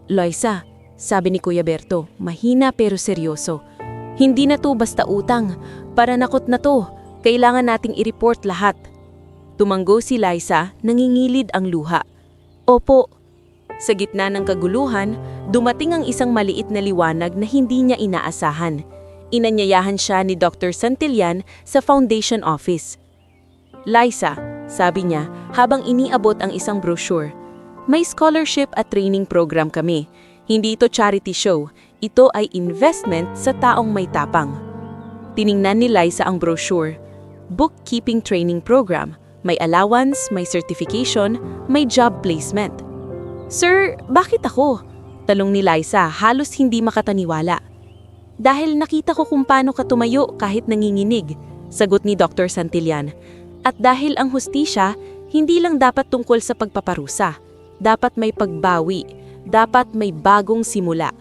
"Liza," sabi ni Kuya Berto, mahina pero seryoso. "Hindi na to basta utang. Paranakot na to. Kailangan nating i-report lahat." Tumanggo si Liza, nangingilid ang luha. "Opo." Sa gitna ng kaguluhan, dumating ang isang maliit na liwanag na hindi niya inaasahan. Inanyayahan siya ni Dr. Santillan sa foundation office. "Liza," sabi niya habang iniabot ang isang brochure. "May scholarship at training program kami. Hindi ito charity show. Ito ay investment sa taong may tapang." Tiningnan ni Liza ang brochure. Bookkeeping training program. May allowance, may certification, may job placement. "Sir, bakit ako?" Talong ni Liza, halos hindi makataniwala. "Dahil nakita ko kung paano ka tumayo kahit nanginginig," sagot ni Dr. Santillan. "At dahil ang hustisya, hindi lang dapat tungkol sa pagpaparusa. Dapat may pagbawi. Dapat may bagong simula."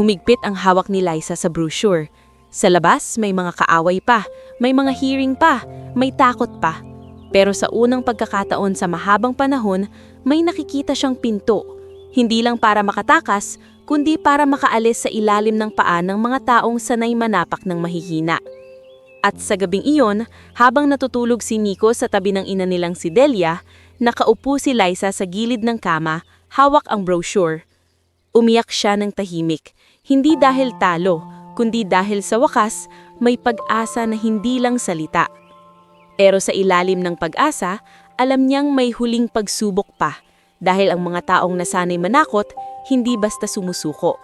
Humigpit ang hawak ni Liza sa brochure. Sa labas, may mga kaaway pa, may mga hearing pa, may takot pa. Pero sa unang pagkakataon sa mahabang panahon, may nakikita siyang pinto. Hindi lang para makatakas, kundi para makaalis sa ilalim ng paa ng mga taong sanay manapak ng mahihina. At sa gabing iyon, habang natutulog si Nico sa tabi ng ina nilang si Delia, nakaupo si Liza sa gilid ng kama, hawak ang brochure. Umiyak siya ng tahimik, hindi dahil talo, kundi dahil sa wakas, may pag-asa na hindi lang salita. Pero sa ilalim ng pag-asa, alam niyang may huling pagsubok pa, dahil ang mga taong nasanay manakot, hindi basta sumusuko.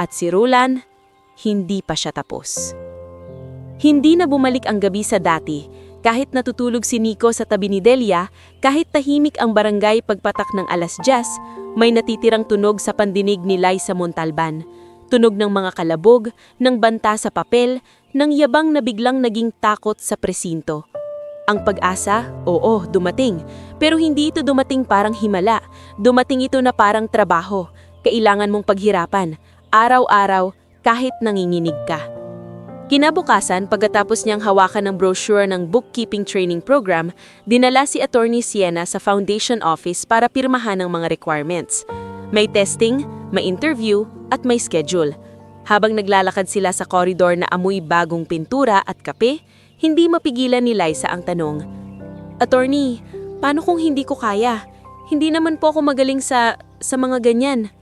At si Roland, hindi pa siya tapos. Hindi na bumalik ang gabi sa dati, kahit natutulog si Nico sa tabi ni Delia, kahit tahimik ang barangay pagpatak ng 10:00, may natitirang tunog sa pandinig ni Liza Montalban. Tunog ng mga kalabog, ng banta sa papel, ng yabang na biglang naging takot sa presinto. Ang pag-asa, oo, dumating. Pero hindi ito dumating parang himala. Dumating ito na parang trabaho. Kailangan mong paghirapan. Araw-araw, kahit nanginginig ka. Kinabukasan, pagkatapos niyang hawakan ng brochure ng bookkeeping training program, dinala si Attorney Siena sa foundation office para pirmahan ang mga requirements. May testing, may interview, at may schedule. Habang naglalakad sila sa koridor na amoy bagong pintura at kape, hindi mapigilan ni Liza ang tanong, "Attorney, paano kung hindi ko kaya? Hindi naman po ako magaling sa mga ganyan."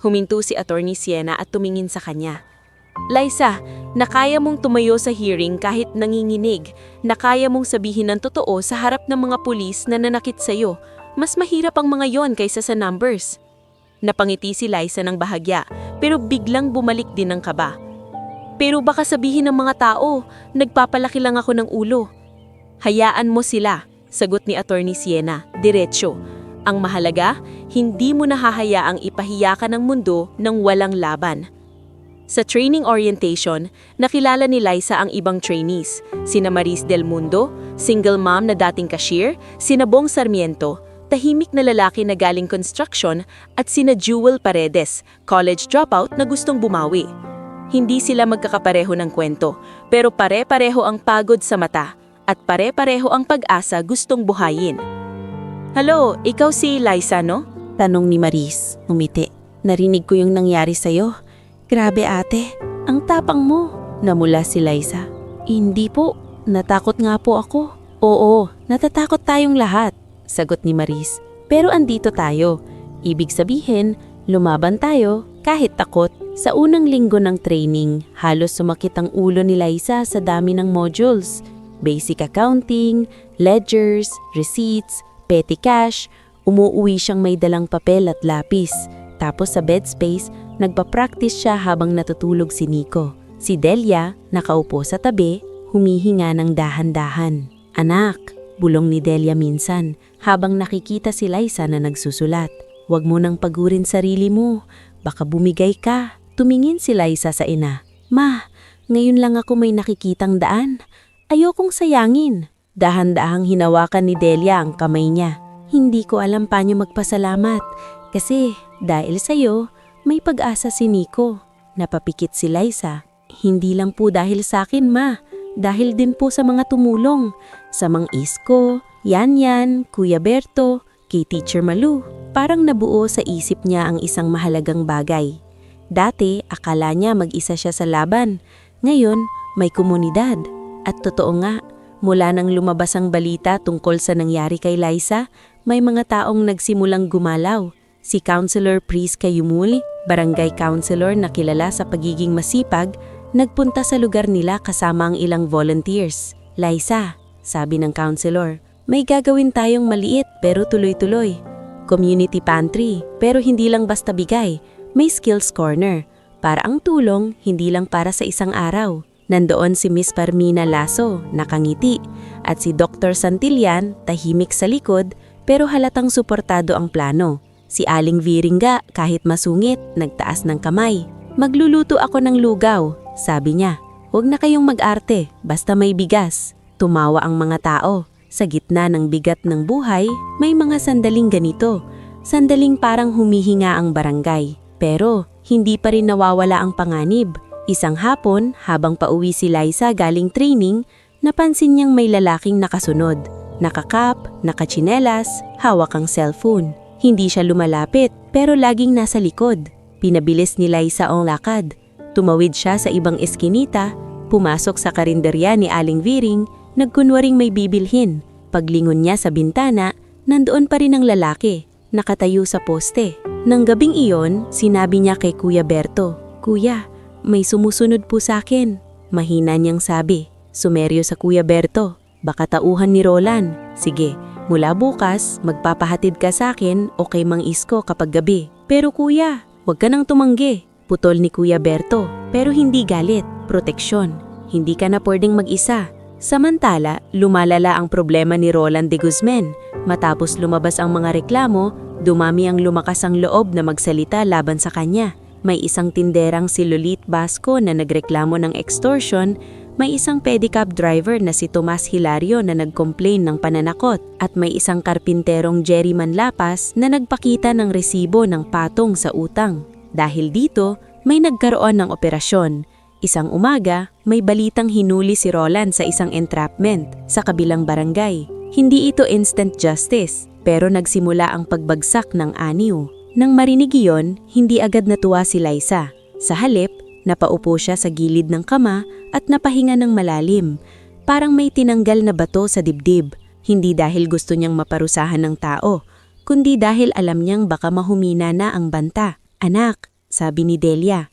Huminto si Attorney Siena at tumingin sa kanya. "Liza, nakaya mong tumayo sa hearing kahit nanginginig, nakaya mong sabihin ng totoo sa harap ng mga pulis na nanakit sa'yo. Mas mahirap ang mga yon kaysa sa numbers." Napangiti si Liza ng bahagya, pero biglang bumalik din ang kaba. "Pero baka sabihin ng mga tao, nagpapalaki lang ako ng ulo." "Hayaan mo sila," sagot ni Attorney Siena, diretsyo. "Ang mahalaga, hindi mo nahahayaang ipahiya ka ng mundo ng walang laban." Sa training orientation, nakilala ni Liza ang ibang trainees, sina Maris Del Mundo, single mom na dating cashier, sina Bong Sarmiento, tahimik na lalaki na galing construction, at sina Jewel Paredes, college dropout na gustong bumawi. Hindi sila magkakapareho ng kwento, pero pare-pareho ang pagod sa mata, at pare-pareho ang pag-asa gustong buhayin. "Hello, ikaw si Liza, no?" Tanong ni Maris, umiti. "Narinig ko yung nangyari sa'yo. Grabe ate, ang tapang mo." Namula si Liza. "Hindi po, natakot nga po ako." "Oo, natatakot tayong lahat," sagot ni Maris. "Pero andito tayo. Ibig sabihin, lumaban tayo kahit takot." Sa unang linggo ng training, halos sumakit ang ulo ni Liza sa dami ng modules. Basic accounting, ledgers, receipts, petty cash. Umuuwi siyang may dalang papel at lapis. Tapos sa bed space, nagpa-practice siya habang natutulog si Nico. Si Delia, nakaupo sa tabi, humihinga ng dahan-dahan. "Anak," bulong ni Delia minsan, habang nakikita si Liza na nagsusulat. "Huwag mo nang pagurin sarili mo. Baka bumigay ka." Tumingin si Liza sa ina. "Ma, ngayon lang ako may nakikitang daan. Ayokong sayangin." Dahan-dahang hinawakan ni Delia ang kamay niya. "Hindi ko alam paano magpasalamat. Kasi dahil sa'yo, may pag-asa si Nico." Napapikit si Liza. "Hindi lang po dahil sa akin, ma. Dahil din po sa mga tumulong. Sa Mang Isko, Yan, Kuya Berto, kay Teacher Malu." Parang nabuo sa isip niya ang isang mahalagang bagay. Dati, akala niya mag-isa siya sa laban. Ngayon, may komunidad. At totoo nga, mula nang lumabas ang balita tungkol sa nangyari kay Liza, may mga taong nagsimulang gumalaw. Si Councilor Priska Yumul, barangay councilor na kilala sa pagiging masipag, nagpunta sa lugar nila kasama ang ilang volunteers. "Liza," sabi ng councilor, "may gagawin tayong maliit pero tuloy-tuloy. Community pantry, pero hindi lang basta bigay. May skills corner. Para ang tulong, hindi lang para sa isang araw." Nandoon si Miss Parmina Lasso, nakangiti, at si Dr. Santillan, tahimik sa likod, pero halatang suportado ang plano. Si Aling Viringa, kahit masungit, nagtaas ng kamay. "Magluluto ako ng lugaw," sabi niya. "Huwag na kayong mag-arte, basta may bigas." Tumawa ang mga tao. Sa gitna ng bigat ng buhay, may mga sandaling ganito. Sandaling parang humihinga ang barangay. Pero hindi pa rin nawawala ang panganib. Isang hapon, habang pauwi si Liza galing training, napansin niyang may lalaking nakasunod. Nakakap, nakatsinelas, hawak ang cellphone. Hindi siya lumalapit, pero laging nasa likod. Pinabilis ni Liza ang lakad. Tumawid siya sa ibang eskinita, pumasok sa karinderya ni Aling Viring, nagkunwaring may bibilhin. Paglingon niya sa bintana, nandoon pa rin ang lalaki, nakatayo sa poste. Nang gabing iyon, sinabi niya kay Kuya Berto, "Kuya, may sumusunod po sa akin." Mahina niyang sabi. Sumeryo sa Kuya Berto, "Baka tauhan ni Roland. Sige, mula bukas, magpapahatid ka sa akin o kay Mang Isko kapag gabi." "Pero kuya, huwag ka nang tumanggi." Putol ni Kuya Berto, pero hindi galit, proteksyon. Hindi ka na pwedeng mag-isa. Samantala, lumalala ang problema ni Roland de Guzman. Matapos lumabas ang mga reklamo, dumami ang lumakas ang loob na magsalita laban sa kanya. May isang tinderang si Lolit Basco na nagreklamo ng extortion, may isang pedicab driver na si Tomas Hilario na nag-complain ng pananakot, at may isang karpinterong Jerry Manlapas na nagpakita ng resibo ng patong sa utang. Dahil dito, may nagkaroon ng operasyon. Isang umaga, may balitang hinuli si Roland sa isang entrapment sa kabilang barangay. Hindi ito instant justice, pero nagsimula ang pagbagsak ng aniw. Nang marinig iyon, hindi agad natuwa si Liza. Sa halip, napaupo siya sa gilid ng kama at napahinga ng malalim. Parang may tinanggal na bato sa dibdib. Hindi dahil gusto niyang maparusahan ng tao, kundi dahil alam niyang baka mahumina na ang banta. "Anak," sabi ni Delia,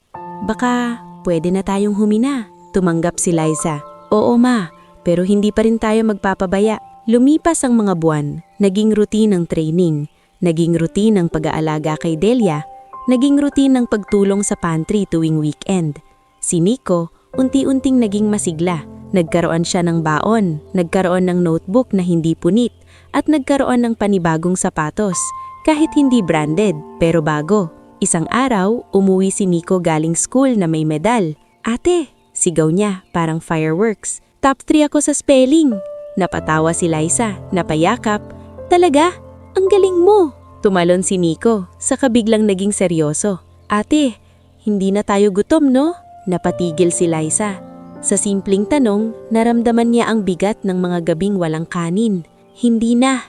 "baka pwede na tayong humina." Tumanggap si Liza. "Oo ma, pero hindi pa rin tayo magpapabaya." Lumipas ang mga buwan, naging routine ang training, naging routine ang pag-aalaga kay Delia, naging routine ang pagtulong sa pantry tuwing weekend. Si Nico, unti-unting naging masigla. Nagkaroon siya ng baon, nagkaroon ng notebook na hindi punit, at nagkaroon ng panibagong sapatos, kahit hindi branded, pero bago. Isang araw, umuwi si Nico galing school na may medal. "Ate," sigaw niya, parang fireworks, "top 3 ako sa spelling." Napatawa si Liza, napayakap. "Talaga? Ang galing mo!" Tumalon si Nico, saka biglang naging seryoso. "Ate, hindi na tayo gutom, no?" Napatigil si Liza. Sa simpleng tanong, naramdaman niya ang bigat ng mga gabing walang kanin. Hindi na.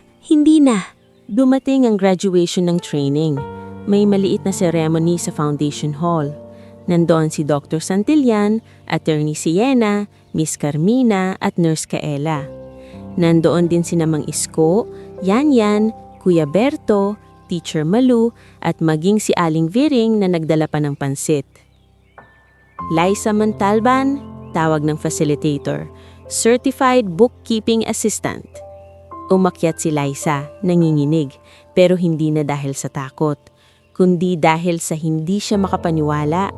Dumating ang graduation ng training. May maliit na ceremony sa Foundation Hall. Nandoon si Dr. Santillan, Attorney Siena, Miss Carmina at Nurse Kaela. Nandoon din si Mang Isko, Yan, Kuya Berto, Teacher Malu at maging si Aling Viring na nagdala pa ng pansit. Liza Montalban, tawag ng facilitator, Certified Bookkeeping Assistant. Umakyat si Liza, nanginginig, pero hindi na dahil sa takot, kundi dahil sa hindi siya makapaniwala.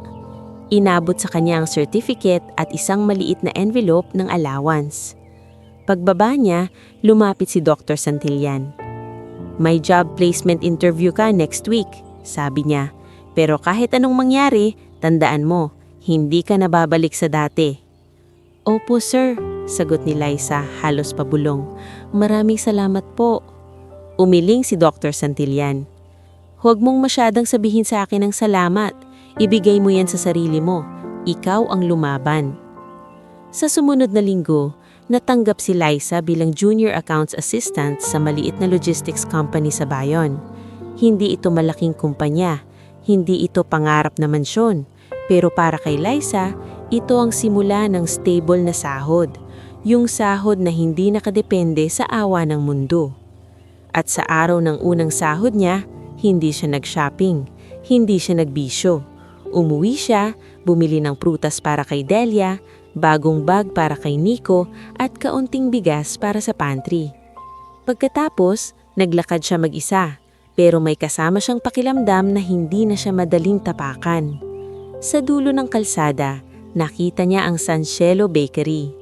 Inabot sa kanya ang certificate at isang maliit na envelope ng allowance. Pagbaba niya, lumapit si Dr. Santillan. "May job placement interview ka next week," sabi niya. "Pero kahit anong mangyari, tandaan mo, hindi ka na babalik sa dati." "Opo sir," sagot ni Liza, halos pabulong. "Maraming salamat po." Umiling si Dr. Santillan. "Huwag mong masyadang sabihin sa akin ng salamat. Ibigay mo yan sa sarili mo. Ikaw ang lumaban." Sa sumunod na linggo, natanggap si Liza bilang Junior Accounts Assistant sa maliit na logistics company sa bayon. Hindi ito malaking kumpanya, hindi ito pangarap na mansyon, pero para kay Liza, ito ang simula ng stable na sahod, yung sahod na hindi nakadepende sa awa ng mundo. At sa araw ng unang sahod niya, hindi siya nag-shopping, hindi siya nagbisyo. Umuwi siya, bumili ng prutas para kay Delia, bagong bag para kay Nico at kaunting bigas para sa pantry. Pagkatapos, naglakad siya mag-isa, pero may kasama siyang pakilamdam na hindi na siya madaling tapakan. Sa dulo ng kalsada, nakita niya ang San Cielo Bakery.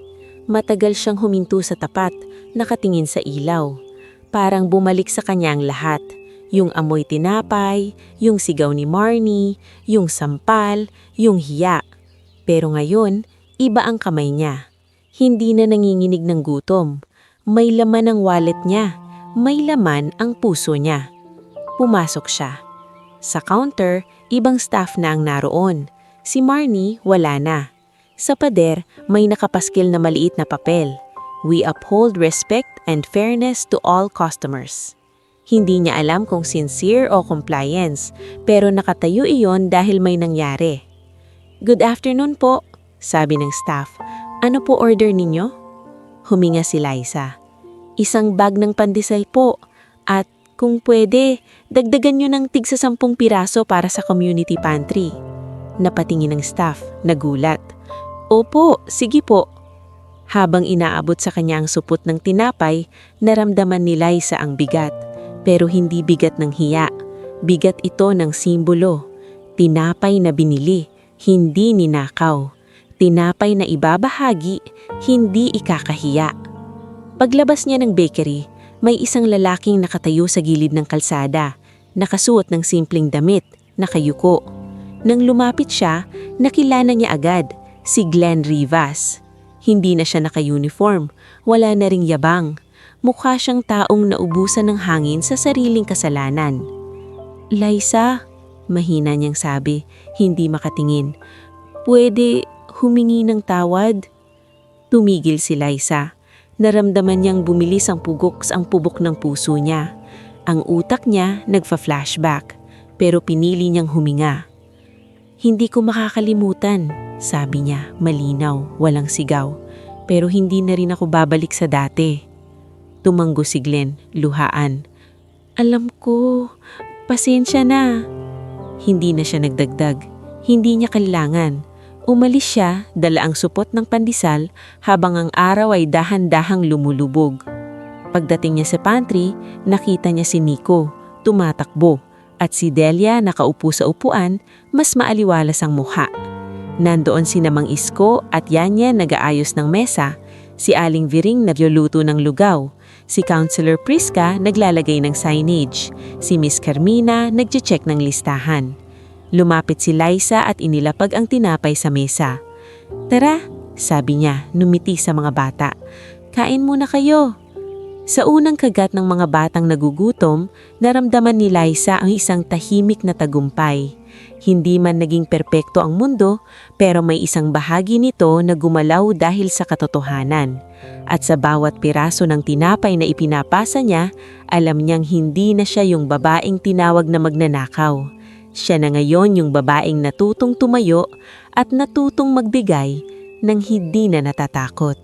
Matagal siyang huminto sa tapat, nakatingin sa ilaw. Parang bumalik sa kanya ang lahat. Yung amoy tinapay, yung sigaw ni Marnie, yung sampal, yung hiya. Pero ngayon, iba ang kamay niya. Hindi na nanginginig ng gutom. May laman ang wallet niya. May laman ang puso niya. Pumasok siya. Sa counter, ibang staff na ang naroon. Si Marnie, wala na. Sa pader, may nakapaskil na maliit na papel. "We uphold respect and fairness to all customers." Hindi niya alam kung sincere o compliance, pero nakatayo iyon dahil may nangyari. "Good afternoon po," sabi ng staff. "Ano po order ninyo?" Huminga si Liza. "Isang bag ng pandesal po. At kung pwede, dagdagan nyo ng tig sa 10 piraso para sa community pantry. Napatingin ng staff, nagulat. Opo, sige po. Habang inaabot sa kanya ang supot ng tinapay, naramdaman ni Liza ang bigat. Pero hindi bigat ng hiya. Bigat ito ng simbolo. Tinapay na binili, hindi ninakaw. Tinapay na ibabahagi, hindi ikakahiya. Paglabas niya ng bakery, may isang lalaking nakatayo sa gilid ng kalsada, nakasuot ng simpleng damit, nakayuko. Nang lumapit siya, nakilala niya agad, si Glenn Rivas. Hindi na siya naka-uniform, wala na ring yabang. Mukha siyang taong naubusan ng hangin sa sariling kasalanan. Liza, mahina niyang sabi, hindi makatingin. Pwede humingi ng tawad? Tumigil si Liza. Naramdaman niyang bumilis ang pubok ng puso niya. Ang utak niya nagfa-flashback, pero pinili niyang huminga. Hindi ko makakalimutan, sabi niya, malinaw, walang sigaw. Pero hindi na rin ako babalik sa dati. Tumanggo si Glenn, luhaan. Alam ko, pasensya na. Hindi na siya nagdagdag. Hindi niya kailangan. Umalis siya, dala ang supot ng pandesal habang ang araw ay dahan-dahang lumulubog. Pagdating niya sa pantry, nakita niya si Nico, tumatakbo, at si Delia nakaupo sa upuan, mas maaliwalas ang mukha. Nandoon si Namang Isko at Yanya nag-aayos ng mesa, si Aling Viring nagluluto ng lugaw, si Councilor Prisca naglalagay ng signage, si Miss Carmina nagche-check ng listahan. Lumapit si Liza at inilapag ang tinapay sa mesa. Tara, sabi niya, numiti sa mga bata. Kain muna kayo. Sa unang kagat ng mga batang nagugutom, naramdaman ni Liza ang isang tahimik na tagumpay. Hindi man naging perpekto ang mundo, pero may isang bahagi nito na gumalaw dahil sa katotohanan. At sa bawat piraso ng tinapay na ipinapasa niya, alam niyang hindi na siya yung babaeng tinawag na magnanakaw. Siya na ngayon yung babaeng natutong tumayo at natutong magbigay ng hindi na natatakot.